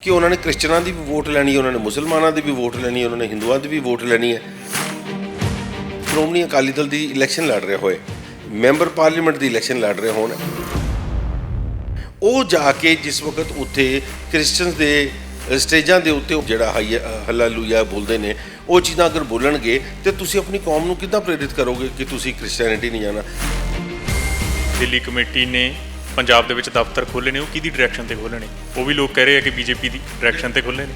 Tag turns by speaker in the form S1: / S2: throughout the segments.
S1: कि उन्होंने क्रिश्चनां की भी वोट लैनी है, उन्होंने मुसलमानों की भी वोट लैनी है, उन्होंने हिंदुओं की भी वोट लैनी है। श्रोमणी अकाली दल की इलैक्शन लड़ रहे होए, मैंबर पार्लीमेंट की इलैक्शन लड़ रहे होन, वो जाके जिस वक्त उत्थे क्रिश्चन के स्टेजां के उत्ते जिहड़ा हल्लेलूया बोलते हैं, वो चीज़ां अगर बोलणगे तो तुसीं अपनी कौम नूं किद्दां प्रेरित करोगे कि तुसीं क्रिश्चियनिटी नहीं जाना।
S2: दिल्ली कमेटी ने पंजाब ਦੇ ਵਿੱਚ ਦਫ਼ਤਰ ਖੋਲ੍ਹੇ ਨੇ, ਉਹ ਕਿਹਦੀ ਡਾਇਰੈਕਸ਼ਨ ਤੇ ਖੋਲ੍ਹੇ ਨੇ? ਉਹ ਵੀ ਲੋਕ ਕਹਿ ਰਹੇ ਆ ਕਿ ਬੀਜੇਪੀ ਦੀ ਡਾਇਰੈਕਸ਼ਨ ਤੇ ਖੋਲ੍ਹੇ ਨੇ।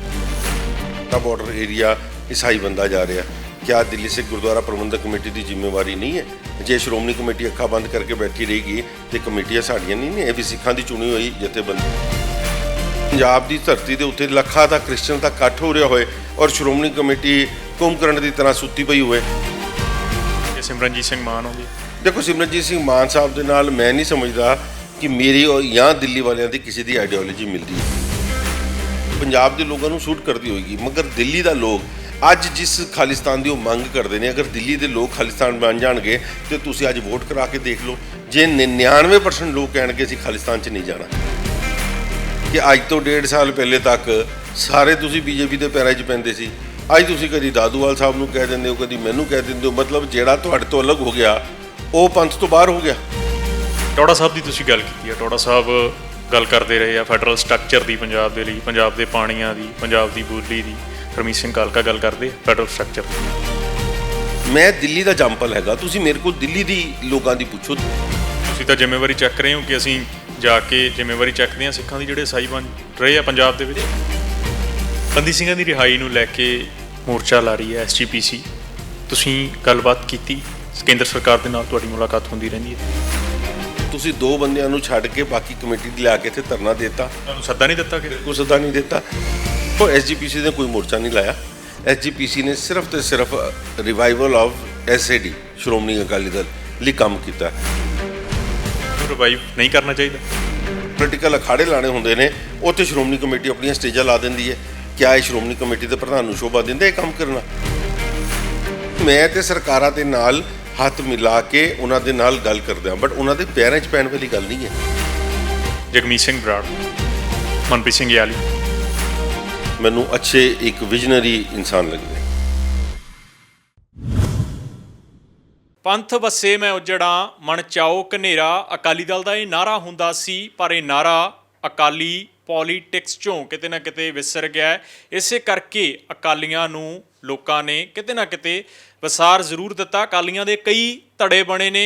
S1: बॉर्डर एरिया ईसाई बनता जा रहा, क्या दिल्ली सिख गुरुद्वारा प्रबंधक कमेटी की जिम्मेवारी नहीं है? जे श्रोमणी कमेटी अखा बंद करके बैठी रहेगी तो कमेटियां साड़ियां नहीं ने, ये भी सिखां की चुनी हुई जथेबंदी। पंजाब की धरती के उत्ते लखा का क्रिश्चन का इकट्ठ हो रहा होए और श्रोमणी कमेटी कुंभकर्ण की तरह सुत्ती पई होए।
S2: सिमरनजीत सिंह मान हो गए,
S1: देखो सिमरनजीत सिंह मान साहब के नाल मैं नहीं समझदा कि मेरी और यहाँ दिल्ली वालियां की किसी की आइडियोलॉजी मिलती है, पंजाब के लोगों को सूट करती होगी, मगर दिल्ली का लोग अज जिस खालिस्तान की वो मंग करते हैं, अगर दिल्ली के लोग खालिस्तान बन जाएंगे तो तुसीं अज वोट करा के देख लो, जे 99% लोग कहेंगे असीं खालिस्तान च नहीं जाना, कि अज तो 1.5 साल पहले तक सारे तुसीं बीजेपी के पैरों च पैंदे सी, अज तुसीं कदी दादूवाल साहब नूं कह दिंदे हो, कदी मैनूं कह दिंदे हो, मतलब जिहड़ा तुहाडे तो अलग हो गया वो पंथ तो बाहर हो गया।
S2: ਟੌੜਾ ਸਾਹਿਬ ਦੀ ਤੁਸੀਂ ਗੱਲ ਕੀਤੀ ਹੈ, ਟੌੜਾ ਸਾਹਿਬ ਗੱਲ ਕਰਦੇ ਰਹੇ ਆ ਫੈਡਰਲ ਸਟਰਕਚਰ ਦੀ ਪੰਜਾਬ ਦੇ ਲਈ, ਪੰਜਾਬ ਦੇ ਪਾਣੀਆਂ ਦੀ, ਪੰਜਾਬ ਦੀ ਬੋਲੀ ਦੀ। ਹਰਮੀਤ ਸਿੰਘ ਕਾਲਕਾ ਗੱਲ ਕਰਦੇ ਫੈਡਰਲ ਸਟਰਕਚਰ ਦੀ।
S1: ਮੈਂ ਦਿੱਲੀ ਦਾ ਜੰਪਲ ਹੈਗਾ, ਤੁਸੀਂ ਮੇਰੇ ਕੋਲ ਦਿੱਲੀ ਦੀ ਲੋਕਾਂ ਦੀ ਪੁੱਛੋ।
S2: ਤੁਸੀਂ ਤਾਂ ਜ਼ਿੰਮੇਵਾਰੀ ਚੱਕ ਰਹੇ ਹੋ ਕਿ ਅਸੀਂ ਜਾ ਕੇ ਜ਼ਿੰਮੇਵਾਰੀ ਚੱਕਦੇ ਹਾਂ ਸਿੱਖਾਂ ਦੀ ਜਿਹੜੇ ਈਸਾਈ ਬਣ ਰਹੇ ਆ ਪੰਜਾਬ ਦੇ ਵਿੱਚ। ਬੰਦੀ ਸਿੰਘਾਂ ਦੀ ਰਿਹਾਈ ਨੂੰ ਲੈ ਕੇ ਮੋਰਚਾ ਲਾ ਰਹੀ ਹੈ SGPC, ਤੁਸੀਂ ਗੱਲਬਾਤ ਕੀਤੀ? ਕੇਂਦਰ ਸਰਕਾਰ ਦੇ ਨਾਲ ਤੁਹਾਡੀ ਮੁਲਾਕਾਤ ਹੁੰਦੀ ਰਹਿੰਦੀ ਹੈ?
S1: ਤੁਸੀਂ 2 ਬੰਦਿਆਂ ਨੂੰ ਛੱਡ ਕੇ ਬਾਕੀ ਕਮੇਟੀ ਦੀ ਲਿਆ ਕੇ ਇੱਥੇ ਧਰਨਾ ਦੇਤਾ,
S2: ਤੁਹਾਨੂੰ ਸੱਦਾ ਨਹੀਂ ਦਿੱਤਾ?
S1: ਕੋਈ ਸੱਦਾ ਨਹੀਂ ਦਿੱਤਾ। ਉਹ SGPC ਨੇ ਕੋਈ ਮੋਰਚਾ ਨਹੀਂ ਲਾਇਆ, SGPC ਨੇ ਸਿਰਫ ਤੇ ਸਿਰਫ revival of SAD Shiromani Akali Dal ਲਈ ਕੰਮ ਕੀਤਾ।
S2: ਰਿਵਾਈਵ ਨਹੀਂ ਕਰਨਾ ਚਾਹੀਦਾ?
S1: ਪੋਲੀਟੀਕਲ ਅਖਾੜੇ ਲਾਣੇ ਹੁੰਦੇ ਨੇ, ਉੱਥੇ ਸ਼੍ਰੋਮਣੀ ਕਮੇਟੀ ਆਪਣੀਆਂ ਸਟੇਜਾਂ ਲਾ ਦਿੰਦੀ ਹੈ। ਕਿਆ ਇਹ ਸ਼੍ਰੋਮਣੀ ਕਮੇਟੀ ਦੇ ਪ੍ਰਧਾਨ ਨੂੰ ਸ਼ੋਭਾ ਦਿੰਦਾ ਇਹ ਕੰਮ ਕਰਨਾ? ਮੈਂ ਤੇ ਸਰਕਾਰਾਂ ਦੇ ਨਾਲ ਹੱਥ ਮਿਲਾ ਕੇ ਉਹਨਾਂ ਦੇ ਨਾਲ ਗੱਲ ਕਰਦੇ ਹਾਂ, ਬਟ ਉਹਨਾਂ ਦੇ ਪੈਰਾਂ 'ਚ ਪੈਣ ਵਾਲੀ ਗੱਲ ਨਹੀਂ ਹੈ।
S2: ਜਗਮੀਤ ਸਿੰਘ ਬਰਾੜ, ਮਨਪ੍ਰੀਤ ਸਿੰਘ ਯਾਲੀ
S1: ਮੈਨੂੰ ਅੱਛੇ ਇੱਕ ਵਿਜ਼ਨਰੀ ਇਨਸਾਨ ਲੱਗਦੇ।
S2: ਪੰਥ ਵਸੇ ਮੈਂ ਉਜੜਾਂ ਮਨ ਚਾਓ ਘਨੇਰਾ, ਅਕਾਲੀ ਦਲ ਦਾ ਇਹ ਨਾਰਾ ਹੁੰਦਾ ਸੀ, ਪਰ ਇਹ ਨਾਰਾ ਅਕਾਲੀ ਪੋਲੀਟਿਕਸ 'ਚੋਂ ਕਿਤੇ ਨਾ ਕਿਤੇ ਵਿਸਰ ਗਿਆ। ਇਸੇ ਕਰਕੇ ਅਕਾਲੀਆਂ ਨੂੰ ਲੋਕਾਂ ਨੇ ਕਿਤੇ ਨਾ ਕਿਤੇ ਵਿਸਾਰ ਜ਼ਰੂਰ ਦਿੱਤਾ। ਅਕਾਲੀਆਂ ਦੇ ਕਈ ਧੜੇ ਬਣੇ ਨੇ।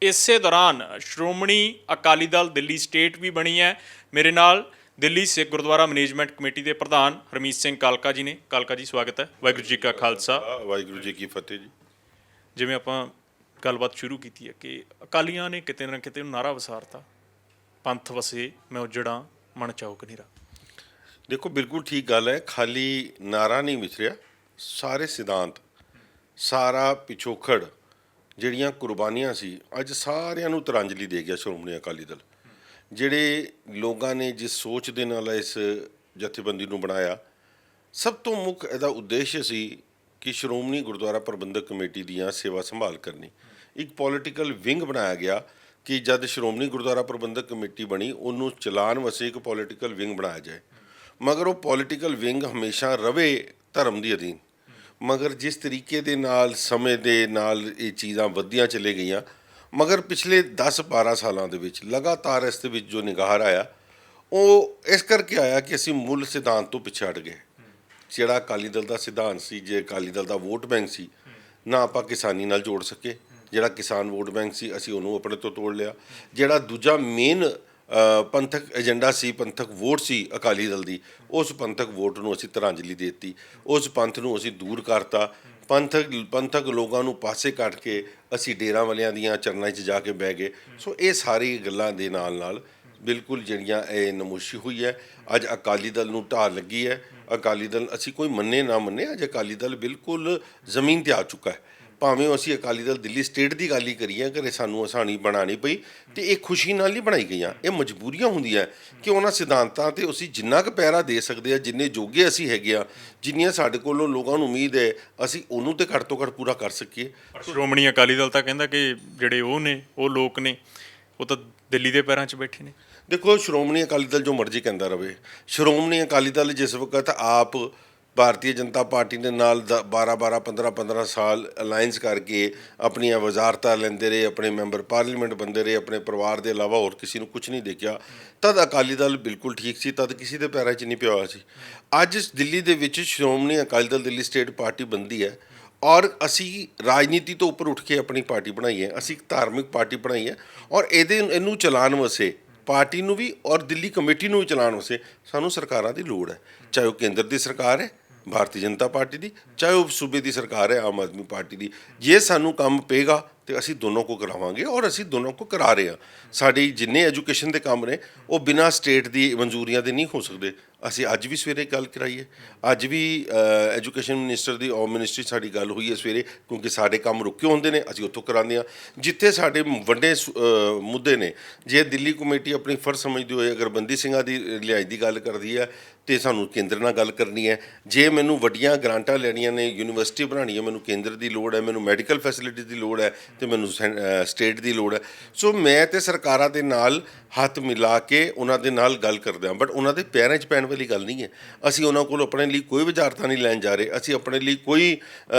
S2: ਇਸੇ ਦੌਰਾਨ ਸ਼੍ਰੋਮਣੀ ਅਕਾਲੀ ਦਲ ਦਿੱਲੀ ਸਟੇਟ ਵੀ ਬਣੀ ਹੈ। ਮੇਰੇ ਨਾਲ ਦਿੱਲੀ ਸਿੱਖ ਗੁਰਦੁਆਰਾ ਮੈਨੇਜਮੈਂਟ ਕਮੇਟੀ ਦੇ ਪ੍ਰਧਾਨ ਹਰਮੀਤ ਸਿੰਘ ਕਾਲਕਾ ਜੀ ਨੇ। ਕਾਲਕਾ ਜੀ ਸਵਾਗਤ ਹੈ। ਵਾਹਿਗੁਰੂ ਜੀ ਕਾ ਖਾਲਸਾ,
S1: ਵਾਹਿਗੁਰੂ ਜੀ ਕੀ ਫਤਿਹ ਜੀ।
S2: ਜਿਵੇਂ ਆਪਾਂ ਗੱਲਬਾਤ ਸ਼ੁਰੂ ਕੀਤੀ ਹੈ ਕਿ ਅਕਾਲੀਆਂ ਨੇ ਕਿਤੇ ਨਾ ਕਿਤੇ ਨਾਰਾ ਵਸਾਰਤਾ, ਪੰਥ ਵਸੇ ਮੈਂ ਉਜੜਾਂ ਮਨ ਚਾਓ ਘਨੇਰਾ।
S1: ਦੇਖੋ ਬਿਲਕੁਲ ਠੀਕ ਗੱਲ ਹੈ, ਖਾਲੀ ਨਾਰਾ ਨਹੀਂ ਵਿਚਰਿਆ, ਸਾਰੇ ਸਿਧਾਂਤ, ਸਾਰਾ ਪਿਛੋਖੜ, ਜਿਹੜੀਆਂ ਕੁਰਬਾਨੀਆਂ ਸੀ, ਅੱਜ ਸਾਰਿਆਂ ਨੂੰ ਤਿਰੰਜਲੀ ਦੇ ਗਿਆ ਸ਼੍ਰੋਮਣੀ ਅਕਾਲੀ ਦਲ। ਜਿਹੜੇ ਲੋਕਾਂ ਨੇ ਜਿਸ ਸੋਚ ਦੇ ਨਾਲ ਇਸ ਜਥੇਬੰਦੀ ਨੂੰ ਬਣਾਇਆ, ਸਭ ਤੋਂ ਮੁੱਖ ਇਹਦਾ ਉਦੇਸ਼ ਸੀ ਕਿ ਸ਼੍ਰੋਮਣੀ ਗੁਰਦੁਆਰਾ ਪ੍ਰਬੰਧਕ ਕਮੇਟੀ ਦੀਆਂ ਸੇਵਾ ਸੰਭਾਲ ਕਰਨੀ। ਇੱਕ ਪੋਲੀਟੀਕਲ ਵਿੰਗ ਬਣਾਇਆ ਗਿਆ ਕਿ ਜਦ ਸ਼੍ਰੋਮਣੀ ਗੁਰਦੁਆਰਾ ਪ੍ਰਬੰਧਕ ਕਮੇਟੀ ਬਣੀ, ਉਹਨੂੰ ਚਲਾਉਣ ਵਾਸਤੇ ਇੱਕ ਪੋਲੀਟੀਕਲ ਵਿੰਗ ਬਣਾਇਆ ਜਾਏ, ਮਗਰ ਉਹ ਪੋਲੀਟੀਕਲ ਵਿੰਗ ਹਮੇਸ਼ਾ ਰਵੇ ਧਰਮ ਦੀ ਅਧੀਨ। ਮਗਰ ਜਿਸ ਤਰੀਕੇ ਦੇ ਨਾਲ ਸਮੇਂ ਦੇ ਨਾਲ ਇਹ ਚੀਜ਼ਾਂ ਵੱਧਦੀਆਂ ਚਲੇ ਗਈਆਂ, ਮਗਰ ਪਿਛਲੇ 10-12 ਸਾਲਾਂ ਦੇ ਵਿੱਚ ਲਗਾਤਾਰ ਇਸ ਦੇ ਵਿੱਚ ਜੋ ਨਿਗਾਰ ਆਇਆ, ਉਹ ਇਸ ਕਰਕੇ ਆਇਆ ਕਿ ਅਸੀਂ ਮੂਲ ਸਿਧਾਂਤ ਤੋਂ ਪਿੱਛੇ ਹਟ ਗਏ। ਜਿਹੜਾ ਅਕਾਲੀ ਦਲ ਦਾ ਸਿਧਾਂਤ ਸੀ, ਜੇ ਅਕਾਲੀ ਦਲ ਦਾ ਵੋਟ ਬੈਂਕ ਸੀ, ਨਾ ਆਪਾਂ ਕਿਸਾਨੀ ਨਾਲ ਜੋੜ ਸਕੇ। ਜਿਹੜਾ ਕਿਸਾਨ ਵੋਟ ਬੈਂਕ ਸੀ, ਅਸੀਂ ਉਹਨੂੰ ਆਪਣੇ ਤੋਂ ਤੋੜ ਲਿਆ। ਜਿਹੜਾ ਦੂਜਾ ਮੇਨ ਪੰਥਕ ਏਜੰਡਾ ਸੀ, ਪੰਥਕ ਵੋਟ ਸੀ ਅਕਾਲੀ ਦਲ ਦੀ, ਉਸ ਪੰਥਕ ਵੋਟ ਨੂੰ ਅਸੀਂ ਤਿਰੰਜਲੀ ਦੇ ਦਿੱਤੀ, ਉਸ ਪੰਥ ਨੂੰ ਅਸੀਂ ਦੂਰ ਕਰਤਾ। ਪੰਥਕ ਲੋਕਾਂ ਨੂੰ ਪਾਸੇ ਕੱਢ ਕੇ ਅਸੀਂ ਡੇਰਾਂ ਵਾਲਿਆਂ ਦੀਆਂ ਚਰਨਾਂ 'ਚ ਜਾ ਕੇ ਬਹਿ ਗਏ। ਸੋ ਇਹ ਸਾਰੀ ਗੱਲਾਂ ਦੇ ਨਾਲ ਬਿਲਕੁਲ ਜਿਹੜੀਆਂ ਇਹ ਨਮੋਸ਼ੀ ਹੋਈ ਹੈ। ਅੱਜ ਅਕਾਲੀ ਦਲ ਨੂੰ ਢਾਹ ਲੱਗੀ ਹੈ। ਅਕਾਲੀ ਦਲ, ਅਸੀਂ ਕੋਈ ਮੰਨੇ ਨਾ ਮੰਨੇ, ਅੱਜ ਅਕਾਲੀ ਦਲ ਬਿਲਕੁਲ ਜ਼ਮੀਨ 'ਤੇ ਆ ਚੁੱਕਾ ਹੈ। ਭਾਵੇਂ ਅਸੀਂ ਅਕਾਲੀ ਦਲ ਦਿੱਲੀ ਸਟੇਟ ਦੀ ਗੱਲ ਹੀ ਕਰੀਏ, ਅਗਰ ਇਹ ਸਾਨੂੰ ਆਸਾਨੀ ਬਣਾਉਣੀ ਪਈ ਅਤੇ ਇਹ ਖੁਸ਼ੀ ਨਾਲ ਨਹੀਂ ਬਣਾਈ ਗਈਆਂ, ਇਹ ਮਜਬੂਰੀਆਂ ਹੁੰਦੀਆਂ ਕਿ ਉਹਨਾਂ ਸਿਧਾਂਤਾਂ 'ਤੇ ਅਸੀਂ ਜਿੰਨਾ ਕੁ ਪਹਿਰਾ ਦੇ ਸਕਦੇ ਹਾਂ, ਜਿੰਨੇ ਜੋਗੇ ਅਸੀਂ ਹੈਗੇ ਹਾਂ, ਜਿੰਨੀਆਂ ਸਾਡੇ ਕੋਲੋਂ ਲੋਕਾਂ ਨੂੰ ਉਮੀਦ ਹੈ, ਅਸੀਂ ਉਹਨੂੰ ਤਾਂ ਘੱਟ ਤੋਂ ਘੱਟ ਪੂਰਾ ਕਰ ਸਕੀਏ।
S2: ਸ਼੍ਰੋਮਣੀ ਅਕਾਲੀ ਦਲ ਤਾਂ ਕਹਿੰਦਾ ਕਿ ਜਿਹੜੇ ਉਹ ਨੇ, ਉਹ ਲੋਕ ਨੇ, ਉਹ ਤਾਂ ਦਿੱਲੀ ਦੇ ਪੈਰਾਂ 'ਚ ਬੈਠੇ ਨੇ।
S1: ਦੇਖੋ, ਸ਼੍ਰੋਮਣੀ ਅਕਾਲੀ ਦਲ ਜੋ ਮਰਜ਼ੀ ਕਹਿੰਦਾ ਰਹੇ, ਸ਼੍ਰੋਮਣੀ ਅਕਾਲੀ ਦਲ ਜਿਸ ਵਕਤ ਆਪ ਭਾਰਤੀ ਜਨਤਾ ਪਾਰਟੀ ਦੇ ਨਾਲ 12 15 ਸਾਲ ਅਲਾਇੰਸ ਕਰਕੇ ਆਪਣੀਆਂ ਵਜ਼ਾਰਤਾਂ ਲੈਂਦੇ ਰਹੇ, ਆਪਣੇ ਮੈਂਬਰ ਪਾਰਲੀਮੈਂਟ ਬਣਦੇ ਰਹੇ, ਆਪਣੇ ਪਰਿਵਾਰ ਦੇ ਇਲਾਵਾ ਹੋਰ ਕਿਸੇ ਨੂੰ ਕੁਝ ਨਹੀਂ ਦੇਖਿਆ, ਤਦ ਅਕਾਲੀ ਦਲ ਬਿਲਕੁਲ ਠੀਕ ਸੀ, ਤਦ ਕਿਸੇ ਦੇ ਪੈਰਾਂ 'ਚ ਨਹੀਂ ਪਿਆ ਹੋਇਆ ਸੀ। ਅੱਜ ਦਿੱਲੀ ਦੇ ਵਿੱਚ ਸ਼੍ਰੋਮਣੀ ਅਕਾਲੀ ਦਲ ਦਿੱਲੀ ਸਟੇਟ ਪਾਰਟੀ ਬਣਦੀ ਹੈ ਔਰ ਅਸੀਂ ਰਾਜਨੀਤੀ ਤੋਂ ਉੱਪਰ ਉੱਠ ਕੇ ਆਪਣੀ ਪਾਰਟੀ ਬਣਾਈ ਹੈ, ਅਸੀਂ ਇੱਕ ਧਾਰਮਿਕ ਪਾਰਟੀ ਬਣਾਈ ਹੈ ਔਰ ਇਹਨੂੰ ਚਲਾਉਣ ਵਾਸਤੇ ਪਾਰਟੀ ਨੂੰ ਵੀ ਔਰ ਦਿੱਲੀ ਕਮੇਟੀ ਨੂੰ ਵੀ ਚਲਾਉਣ ਵਾਸਤੇ ਸਾਨੂੰ ਸਰਕਾਰਾਂ ਦੀ ਲੋੜ ਹੈ, ਚਾਹੇ ਉਹ ਕੇਂਦਰ ਦੀ ਸਰਕਾਰ ਹੈ ਭਾਰਤੀ ਜਨਤਾ ਪਾਰਟੀ ਦੀ, ਚਾਹੇ ਉਹ ਸੂਬੇ ਦੀ ਸਰਕਾਰ ਹੈ ਆਮ ਆਦਮੀ ਪਾਰਟੀ ਦੀ। ਜੇ ਸਾਨੂੰ ਕੰਮ ਪਏਗਾ ਤੇ ਅਸੀਂ ਦੋਨੋਂ ਕੋ ਕਰਾਵਾਂਗੇ ਔਰ ਅਸੀਂ ਦੋਨੋਂ ਕੋ ਕਰਾ ਰਹੇ ਹਾਂ। ਸਾਡੇ ਜਿੰਨੇ ਐਜੂਕੇਸ਼ਨ ਦੇ ਕੰਮ ਨੇ ਉਹ ਬਿਨਾਂ ਸਟੇਟ ਦੀ ਮਨਜ਼ੂਰੀਆਂ ਦੇ ਨਹੀਂ ਹੋ ਸਕਦੇ। ਅਸੀਂ ਅੱਜ ਵੀ ਸਵੇਰੇ ਗੱਲ ਕਰਾਈਏ, ਅੱਜ ਵੀ ਐਜੂਕੇਸ਼ਨ ਮਿਨਿਸਟਰ ਦੀ ਔਰ ਮਿਨਿਸਟਰੀ ਸਾਡੀ ਗੱਲ ਹੋਈ ਹੈ ਸਵੇਰੇ, ਕਿਉਂਕਿ ਸਾਡੇ ਕੰਮ ਰੁਕੇ ਹੁੰਦੇ ਨੇ ਅਸੀਂ ਉੱਥੋਂ ਕਰਾਉਂਦੇ ਹਾਂ। ਜਿੱਥੇ ਸਾਡੇ ਵੱਡੇ ਮੁੱਦੇ ਨੇ, ਜੇ ਦਿੱਲੀ ਕਮੇਟੀ ਆਪਣੀ ਫਰਜ਼ ਸਮਝਦੀ ਹੋਏ ਅਗਰ ਬੰਦੀ ਸਿੰਘਾਂ ਦੀ ਰਿਹਾਈ ਦੀ ਗੱਲ ਕਰਦੀ ਹੈ ਤੇ ਸਾਨੂੰ ਕੇਂਦਰ ਨਾਲ ਗੱਲ ਕਰਨੀ ਹੈ। ਜੇ ਮੈਨੂੰ ਵੱਡੀਆਂ ਗ੍ਰਾਂਟਾਂ ਲੈਣੀਆਂ ਨੇ, ਯੂਨੀਵਰਸਿਟੀ ਬਣਾਉਣੀ ਹੈ, ਮੈਨੂੰ ਕੇਂਦਰ ਦੀ ਲੋੜ ਹੈ, ਮੈਨੂੰ ਮੈਡੀਕਲ ਫੈਸਿਲਿਟੀਜ਼ ਦੀ ਲੋੜ ਹੈ ਤੇ ਮੈਨੂੰ ਸਟੇਟ ਦੀ ਲੋੜ ਹੈ। ਸੋ ਮੈਂ ਤੇ ਸਰਕਾਰਾਂ ਦੇ ਨਾਲ ਹੱਥ ਮਿਲਾ ਕੇ ਉਹਨਾਂ ਦੇ ਨਾਲ ਗੱਲ ਕਰਦੇ ਹਾਂ, ਬਟ ਉਹਨਾਂ ਦੇ ਪੈਰਾਂ 'ਚ ਪੈਣ ਵਾਲੀ ਗੱਲ ਨਹੀਂ ਹੈ। ਅਸੀਂ ਉਹਨਾਂ ਕੋਲ ਆਪਣੇ ਲਈ ਕੋਈ ਵਿਚਾਰਤਾ ਨਹੀਂ ਲੈਣ ਜਾ ਰਹੇ, ਅਸੀਂ ਆਪਣੇ ਲਈ ਕੋਈ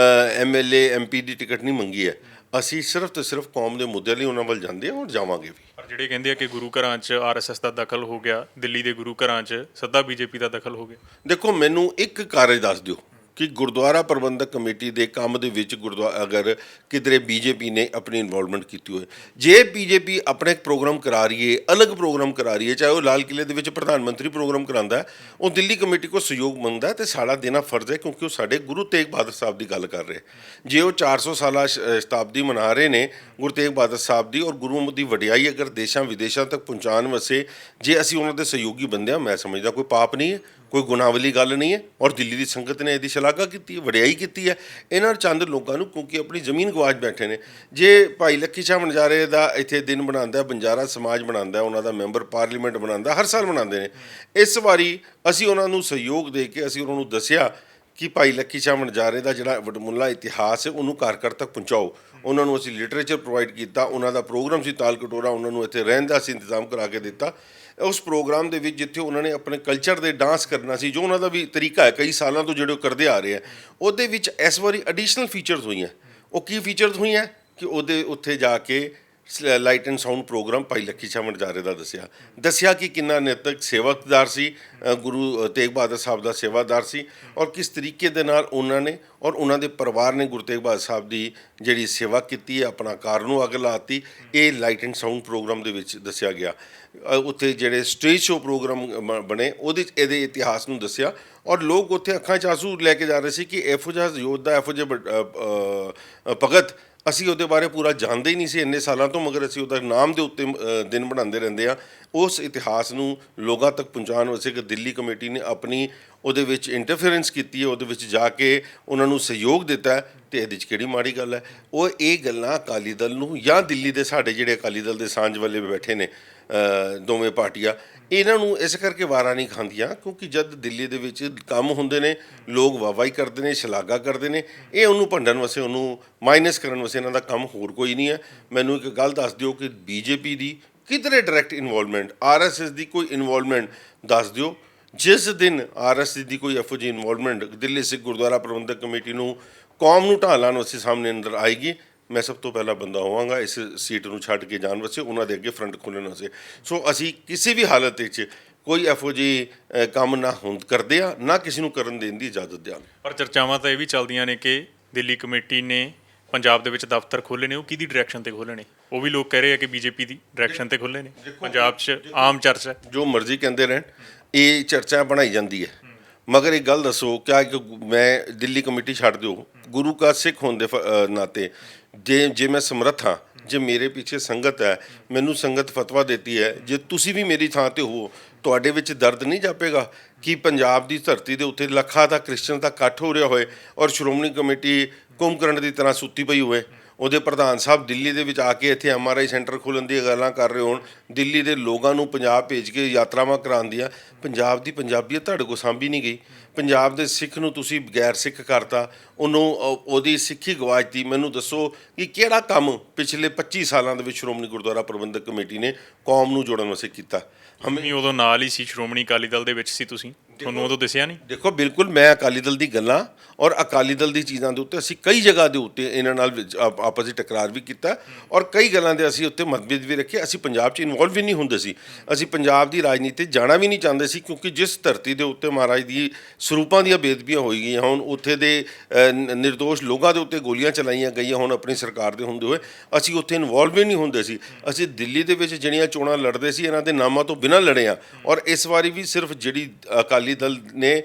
S1: MLA MP ਦੀ ਟਿਕਟ ਨਹੀਂ ਮੰਗੀ ਹੈ। ਅਸੀਂ ਸਿਰਫ ਤੇ ਸਿਰਫ ਕੌਮ ਦੇ ਮੁੱਦੇ ਲਈ ਉਹਨਾਂ ਵੱਲ ਜਾਂਦੇ ਹਾਂ ਔਰ ਜਾਵਾਂਗੇ ਵੀ।
S2: ਪਰ ਜਿਹੜੇ ਕਹਿੰਦੇ ਆ ਕਿ ਗੁਰੂ ਘਰਾਂ 'ਚ RSS ਦਾ ਦਖਲ ਹੋ ਗਿਆ, ਦਿੱਲੀ ਦੇ ਗੁਰੂ ਘਰਾਂ 'ਚ ਸਿੱਧਾ BJP ਦਾ ਦਖਲ ਹੋ ਗਿਆ।
S1: ਦੇਖੋ, ਮੈਨੂੰ ਇੱਕ ਕਾਰਜ ਦੱਸ ਦਿਓ ਕਿ ਗੁਰਦੁਆਰਾ ਪ੍ਰਬੰਧਕ ਕਮੇਟੀ ਦੇ ਕੰਮ ਦੇ ਵਿੱਚ ਅਗਰ ਕਿਧਰੇ BJP ਨੇ ਆਪਣੀ ਇਨਵੋਲਵਮੈਂਟ ਕੀਤੀ ਹੋਏ। ਜੇ BJP ਆਪਣੇ ਪ੍ਰੋਗਰਾਮ ਕਰਾ ਰਹੀ ਹੈ, ਅਲੱਗ ਪ੍ਰੋਗਰਾਮ ਕਰਾ ਰਹੀ ਹੈ, ਚਾਹੇ ਉਹ ਲਾਲ ਕਿਲੇ ਦੇ ਵਿੱਚ ਪ੍ਰਧਾਨ ਮੰਤਰੀ ਪ੍ਰੋਗਰਾਮ ਕਰਾਉਂਦਾ, ਉਹ ਦਿੱਲੀ ਕਮੇਟੀ ਕੋਲ ਸਹਿਯੋਗ ਮੰਗਦਾ ਤੇ ਸਾਡਾ ਦੇਣਾ ਫਰਜ਼ ਹੈ, ਕਿਉਂਕਿ ਉਹ ਸਾਡੇ ਗੁਰੂ ਤੇਗ ਬਹਾਦਰ ਸਾਹਿਬ ਦੀ ਗੱਲ ਕਰ ਰਹੇ। ਜੇ ਉਹ 400 ਸਾਲਾ ਸ਼ਤਾਬਦੀ ਮਨਾ ਰਹੇ ਨੇ ਗੁਰੂ ਤੇਗ ਬਹਾਦਰ ਸਾਹਿਬ ਦੀ, ਔਰ ਗੁਰੂ ਦੀ ਵਡਿਆਈ ਅਗਰ ਦੇਸ਼ਾਂ ਵਿਦੇਸ਼ਾਂ ਤੱਕ ਪਹੁੰਚਾਉਣ ਵਾਸਤੇ ਜੇ ਅਸੀਂ ਉਹਨਾਂ ਦੇ ਸਹਿਯੋਗੀ ਬੰਦੇ ਹਾਂ, ਮੈਂ ਸਮਝਦਾ ਕੋਈ ਪਾਪ ਨਹੀਂ ਹੈ, ਕੋਈ ਗੁਨਾਹ ਵਾਲੀ ਗੱਲ ਨਹੀਂ ਹੈ। ਔਰ ਦਿੱਲੀ ਦੀ ਸੰਗਤ ਨੇ ਇਹਦੀ ਸ਼ਲਾਘਾ ਕੀਤੀ ਹੈ, ਵਡਿਆਈ ਕੀਤੀ ਹੈ। ਇਹਨਾਂ ਚੰਦ ਲੋਕਾਂ ਨੂੰ ਕਿਉਂਕਿ ਆਪਣੀ ਜ਼ਮੀਨ ਗਵਾਚ ਬੈਠੇ ਨੇ। ਜੇ ਭਾਈ ਲੱਖੀ ਸ਼ਾਹ ਵਣਜਾਰੇ ਦਾ ਇੱਥੇ ਦਿਨ ਬਣਾਉਂਦਾ, ਬੰਜਾਰਾ ਸਮਾਜ ਬਣਾਉਂਦਾ, ਉਹਨਾਂ ਦਾ ਮੈਂਬਰ ਪਾਰਲੀਮੈਂਟ ਬਣਾਉਂਦਾ, ਹਰ ਸਾਲ ਬਣਾਉਂਦੇ ਨੇ। ਇਸ ਵਾਰੀ ਅਸੀਂ ਉਹਨਾਂ ਨੂੰ ਸਹਿਯੋਗ ਦੇ ਕੇ ਅਸੀਂ ਉਹਨਾਂ ਨੂੰ ਦੱਸਿਆ ਕਿ ਭਾਈ ਲੱਖੀ ਸ਼ਾਹ ਵਣਜਾਰੇ ਦਾ ਜਿਹੜਾ ਵਡਮੁੱਲਾ ਇਤਿਹਾਸ ਹੈ ਉਹਨੂੰ ਘਰ ਘਰ ਤੱਕ ਪਹੁੰਚਾਓ। ਉਹਨਾਂ ਨੂੰ ਅਸੀਂ ਲਿਟਰੇਚਰ ਪ੍ਰੋਵਾਈਡ ਕੀਤਾ, ਉਹਨਾਂ ਦਾ ਪ੍ਰੋਗਰਾਮ ਸੀ ਤਾਲ ਕਟੋਰਾ, ਉਹਨਾਂ ਨੂੰ ਇੱਥੇ ਰਹਿਣ ਦਾ ਅਸੀਂ ਇੰਤਜ਼ਾਮ ਕਰਾ ਕੇ ਦਿੱਤਾ। ਉਸ ਪ੍ਰੋਗਰਾਮ ਦੇ ਵਿੱਚ ਜਿੱਥੇ ਉਹਨਾਂ ਨੇ ਆਪਣੇ ਕਲਚਰ ਦੇ ਡਾਂਸ ਕਰਨਾ ਸੀ, ਜੋ ਉਹਨਾਂ ਦਾ ਵੀ ਤਰੀਕਾ ਹੈ ਕਈ ਸਾਲਾਂ ਤੋਂ ਜਿਹੜੇ ਉਹ ਕਰਦੇ ਆ ਰਹੇ ਆ, ਉਹਦੇ ਵਿੱਚ ਇਸ ਵਾਰੀ ਐਡੀਸ਼ਨਲ ਫੀਚਰਸ ਹੋਈਆਂ। ਉਹ ਕੀ ਫੀਚਰਸ ਹੋਈਆਂ ਕਿ ਉਹਦੇ ਉੱਥੇ ਜਾ ਕੇ ਲਾਈਟ ਐਂਡ ਸਾਊਂਡ ਪ੍ਰੋਗਰਾਮ ਭਾਈ ਲੱਖੀ ਸ਼ਾਹ ਵਣਜਾਰੇ ਦਾ ਦੱਸਿਆ ਕਿ ਕਿੰਨਾ ਨਿਤਕ ਸੇਵਾਦਾਰ ਸੀ, ਗੁਰੂ ਤੇਗ ਬਹਾਦਰ ਸਾਹਿਬ ਦਾ ਸੇਵਾਦਾਰ ਸੀ, ਔਰ ਕਿਸ ਤਰੀਕੇ ਦੇ ਨਾਲ ਉਹਨਾਂ ਨੇ ਔਰ ਉਹਨਾਂ ਦੇ ਪਰਿਵਾਰ ਨੇ ਗੁਰੂ ਤੇਗ ਬਹਾਦਰ ਸਾਹਿਬ ਦੀ ਜਿਹੜੀ ਸੇਵਾ ਕੀਤੀ ਹੈ, ਆਪਣਾ ਕਾਰ ਨੂੰ ਅੱਗ ਲਾਤੀ। ਇਹ ਲਾਈਟ ਐਂਡ ਸਾਊਂਡ ਪ੍ਰੋਗਰਾਮ ਦੇ ਵਿੱਚ ਦੱਸਿਆ ਗਿਆ। ਉੱਥੇ ਜਿਹੜੇ ਸਟੇਜ ਸ਼ੋ ਪ੍ਰੋਗਰਾਮ ਬਣੇ ਉਹਦੇ 'ਚ ਇਹਦੇ ਇਤਿਹਾਸ ਨੂੰ ਦੱਸਿਆ, ਔਰ ਲੋਕ ਉੱਥੇ ਅੱਖਾਂ 'ਚ ਆਂਸੂ ਲੈ ਕੇ ਜਾ ਰਹੇ ਸੀ ਕਿ ਇਹੋ ਜਿਹਾ ਯੋਧਾ, ਇਹੋ ਜਿਹਾ ਭਗਤ ਅਸੀਂ ਉਹਦੇ ਬਾਰੇ ਪੂਰਾ ਜਾਣਦੇ ਹੀ ਨਹੀਂ ਸੀ ਇੰਨੇ ਸਾਲਾਂ ਤੋਂ, ਮਗਰ ਅਸੀਂ ਉਹਦਾ ਨਾਮ ਦੇ ਉੱਤੇ ਦਿਨ ਬਣਾਉਂਦੇ ਰਹਿੰਦੇ ਹਾਂ। ਉਸ ਇਤਿਹਾਸ ਨੂੰ ਲੋਕਾਂ ਤੱਕ ਪਹੁੰਚਾਉਣ ਵਾਸਤੇ ਕਿ ਦਿੱਲੀ ਕਮੇਟੀ ਨੇ ਆਪਣੀ ਉਹਦੇ ਵਿੱਚ ਇੰਟਰਫੇਰੈਂਸ ਕੀਤੀ ਹੈ, ਉਹਦੇ ਵਿੱਚ ਜਾ ਕੇ ਉਹਨਾਂ ਨੂੰ ਸਹਿਯੋਗ ਦਿੱਤਾ, ਅਤੇ ਇਹਦੇ 'ਚ ਕਿਹੜੀ ਮਾੜੀ ਗੱਲ ਹੈ। ਉਹ ਇਹ ਗੱਲਾਂ ਅਕਾਲੀ ਦਲ ਨੂੰ ਜਾਂ ਦਿੱਲੀ ਦੇ ਸਾਡੇ ਜਿਹੜੇ ਅਕਾਲੀ ਦਲ ਦੇ ਸਾਂਝ ਵਾਲੇ ਬੈਠੇ ਨੇ ਦੋਵੇਂ ਪਾਰਟੀਆਂ, ਇਹਨਾਂ ਨੂੰ ਇਸ ਕਰਕੇ ਵਾਰਾਂ ਨਹੀਂ ਖਾਂਦੀਆਂ, ਕਿਉਂਕਿ ਜਦ ਦਿੱਲੀ ਦੇ ਵਿੱਚ ਕੰਮ ਹੁੰਦੇ ਨੇ ਲੋਕ ਵਾਹਵਾਈ ਕਰਦੇ ਨੇ, ਸ਼ਲਾਘਾ ਕਰਦੇ ਨੇ। ਇਹ ਉਹਨੂੰ ਭੰਡਣ ਵਾਸਤੇ, ਉਹਨੂੰ ਮਾਈਨਸ ਕਰਨ ਵਾਸਤੇ ਇਹਨਾਂ ਦਾ ਕੰਮ ਹੋਰ ਕੋਈ ਨਹੀਂ ਹੈ। ਮੈਨੂੰ ਇੱਕ ਗੱਲ ਦੱਸ ਦਿਓ ਕਿ BJP ਦੀ ਕਿਧਰੇ ਡਾਇਰੈਕਟ ਇਨਵੋਲਵਮੈਂਟ, RSS ਦੀ ਕੋਈ ਇਨਵੋਲਵਮੈਂਟ ਦੱਸ ਦਿਓ। ਜਿਸ ਦਿਨ RSS ਦੀ ਕੋਈ ਇਹੋ ਜਿਹੀ ਇਨਵੋਲਵਮੈਂਟ ਦਿੱਲੀ ਸਿੱਖ ਗੁਰਦੁਆਰਾ ਪ੍ਰਬੰਧਕ ਕਮੇਟੀ ਨੂੰ ਕੌਮ ਨੂੰ ਢਾਹ ਲਾਉਣ ਵਾਸਤੇ ਸਾਹਮਣੇ ਅੰਦਰ ਆਏਗੀ, ਮੈਂ ਸਭ ਤੋਂ ਪਹਿਲਾਂ ਬੰਦਾ ਹੋਵਾਂਗਾ ਇਸ ਸੀਟ ਨੂੰ ਛੱਡ ਕੇ ਜਾਣ ਵਾਸਤੇ, ਉਹਨਾਂ ਦੇ ਅੱਗੇ ਫਰੰਟ ਖੋਲ੍ਹਣ ਵਾਸਤੇ। ਸੋ ਅਸੀਂ ਕਿਸੇ ਵੀ ਹਾਲਤ ਵਿੱਚ ਕੋਈ ਇਹੋ ਜਿਹੀ ਕੰਮ ਨਾ ਕਰਦੇ ਆ, ਨਾ ਕਿਸੇ ਨੂੰ ਕਰਨ ਦੇਣ ਦੀ ਇਜਾਜ਼ਤ ਦਿਆਂਗੇ।
S2: ਪਰ ਚਰਚਾਵਾਂ ਤਾਂ ਇਹ ਵੀ ਚੱਲਦੀਆਂ ਨੇ ਕਿ ਦਿੱਲੀ ਕਮੇਟੀ ਨੇ ਪੰਜਾਬ ਦੇ ਵਿੱਚ ਦਫ਼ਤਰ ਖੋਲ੍ਹੇ ਨੇ, ਉਹ ਕਿਹਦੀ ਡਾਇਰੈਕਸ਼ਨ ਤੇ ਖੋਲ੍ਹੇ ਨੇ? ਉਹ ਵੀ ਲੋਕ ਕਹਿ ਰਹੇ ਆ ਕਿ BJP ਦੀ ਡਾਇਰੈਕਸ਼ਨ ਤੇ ਖੋਲ੍ਹੇ ਨੇ। ਪੰਜਾਬ 'ਚ ਆਮ ਚਰਚਾ, ਜੋ
S1: ਮਰਜ਼ੀ ਕਹਿੰਦੇ ਰਹਿਣ, ਇਹ ਚਰਚਾ ਬਣਾਈ ਜਾਂਦੀ ਹੈ। ਮਗਰ ਇੱਕ ਗੱਲ ਦੱਸੋ, ਕਿਆ ਮੈਂ ਦਿੱਲੀ ਕਮੇਟੀ ਛੱਡ ਦਿਓ, ਗੁਰੂ ਕਾ ਸਿੱਖ ਹੋਣ ਦੇ ਨਾਤੇ ਜੇ ਮੈਂ ਸਮਰੱਥ ਹਾਂ, ਜੇ ਮੇਰੇ ਪਿੱਛੇ ਸੰਗਤ ਹੈ, ਮੈਨੂੰ ਸੰਗਤ ਫਤਵਾ ਦਿੱਤੀ ਹੈ, ਜੇ ਤੁਸੀਂ ਵੀ ਮੇਰੀ ਥਾਂ 'ਤੇ ਹੋ, ਤੁਹਾਡੇ ਵਿੱਚ ਦਰਦ ਨਹੀਂ ਜਾਪੇਗਾ ਕਿ ਪੰਜਾਬ ਦੀ ਧਰਤੀ ਦੇ ਉੱਤੇ ਲੱਖਾਂ ਦਾ ਕ੍ਰਿਸਚਨ ਦਾ ਇਕੱਠ ਹੋ ਰਿਹਾ ਹੋਏ ਔਰ ਸ਼੍ਰੋਮਣੀ ਕਮੇਟੀ ਕੁੰਭਕਰਣ ਦੀ ਤਰ੍ਹਾਂ ਸੁੱਤੀ ਪਈ ਹੋਵੇ? ਉਹਦੇ ਪ੍ਰਧਾਨ ਸਾਹਿਬ ਦਿੱਲੀ ਦੇ ਵਿੱਚ ਆ ਕੇ ਇੱਥੇ MRI ਸੈਂਟਰ ਖੋਲ੍ਹਣ ਦੀਆਂ ਗੱਲਾਂ ਕਰ ਰਹੇ ਹੋਣ, ਦਿੱਲੀ ਦੇ ਲੋਕਾਂ ਨੂੰ ਪੰਜਾਬ ਭੇਜ ਕੇ ਯਾਤਰਾਵਾਂ ਕਰਾਉਣ ਦੀਆਂ। ਪੰਜਾਬ ਦੀ ਪੰਜਾਬੀਅਤ ਤੁਹਾਡੇ ਕੋਲ ਸਾਂਭੀ ਨਹੀਂ ਗਈ। ਪੰਜਾਬ ਦੇ ਸਿੱਖ ਨੂੰ ਤੁਸੀਂ ਗੈਰ ਸਿੱਖ ਕਰਤਾ, ਉਹਨੂੰ ਉਹਦੀ ਸਿੱਖੀ ਗਵਾਚਤੀ। ਮੈਨੂੰ ਦੱਸੋ ਕਿ ਕਿਹੜਾ ਕੰਮ ਪਿਛਲੇ 25 ਸਾਲਾਂ ਦੇ ਵਿੱਚ ਸ਼੍ਰੋਮਣੀ ਗੁਰਦੁਆਰਾ ਪ੍ਰਬੰਧਕ ਕਮੇਟੀ ਨੇ ਕੌਮ ਨੂੰ ਜੋੜਨ ਵਾਸਤੇ ਕੀਤਾ?
S2: ਹਮੀ ਉਦੋਂ ਨਾਲ ਹੀ ਸੀ, ਸ਼੍ਰੋਮਣੀ ਅਕਾਲੀ ਦਲ ਦੇ ਵਿੱਚ ਸੀ ਤੁਸੀਂ, ਤੁਹਾਨੂੰ ਉਦੋਂ ਦਿਸਿਆ ਨਹੀਂ?
S1: ਦੇਖੋ ਬਿਲਕੁਲ ਮੈਂ ਅਕਾਲੀ ਦਲ ਦੀ ਗੱਲਾਂ ਔਰ ਅਕਾਲੀ ਦਲ ਦੀ ਚੀਜ਼ਾਂ ਦੇ ਉੱਤੇ ਅਸੀਂ ਕਈ ਜਗ੍ਹਾ ਦੇ ਉੱਤੇ ਇਹਨਾਂ ਨਾਲ ਆਪਸ ਵਿੱਚ ਟਕਰਾਰ ਵੀ ਕੀਤਾ ਔਰ ਕਈ ਗੱਲਾਂ ਦੇ ਅਸੀਂ ਉੱਤੇ ਮਤਭੇਦ ਵੀ ਰੱਖੇ। ਅਸੀਂ ਪੰਜਾਬ 'ਚ ਇਨਵੋਲਵ ਵੀ ਨਹੀਂ ਹੁੰਦੇ ਸੀ, ਅਸੀਂ ਪੰਜਾਬ ਦੀ ਰਾਜਨੀਤੀ 'ਚ ਜਾਣਾ ਵੀ ਨਹੀਂ ਚਾਹੁੰਦੇ ਸੀ, ਕਿਉਂਕਿ ਜਿਸ ਧਰਤੀ ਦੇ ਉੱਤੇ ਮਹਾਰਾਜ ਦੀ ਸਰੂਪਾਂ ਦੀਆਂ ਬੇਦਬੀਆਂ ਹੋਈ ਗਈਆਂ ਹੁਣ, ਉੱਥੇ ਦੇ ਨਿਰਦੋਸ਼ ਲੋਕਾਂ ਦੇ ਉੱਤੇ ਗੋਲੀਆਂ ਚਲਾਈਆਂ ਗਈਆਂ ਹੁਣ ਆਪਣੀ ਸਰਕਾਰ ਦੇ ਹੁੰਦੇ ਹੋਏ, ਅਸੀਂ ਉੱਥੇ ਇਨਵੋਲਵ ਵੀ ਨਹੀਂ ਹੁੰਦੇ ਸੀ। ਅਸੀਂ ਦਿੱਲੀ ਦੇ ਵਿੱਚ ਜਿਹੜੀਆਂ ਚੋਣਾਂ ਲੜਦੇ ਸੀ ਇਹਨਾਂ ਦੇ ਨਾਮਾਂ ਤੋਂ ਬਿਨਾਂ ਲੜੇ ਹਾਂ ਔਰ ਇਸ ਵਾਰੀ ਵੀ ਸਿਰਫ ਜਿਹੜੀ ਅਕਾਲੀ ਦਲ ਨੇ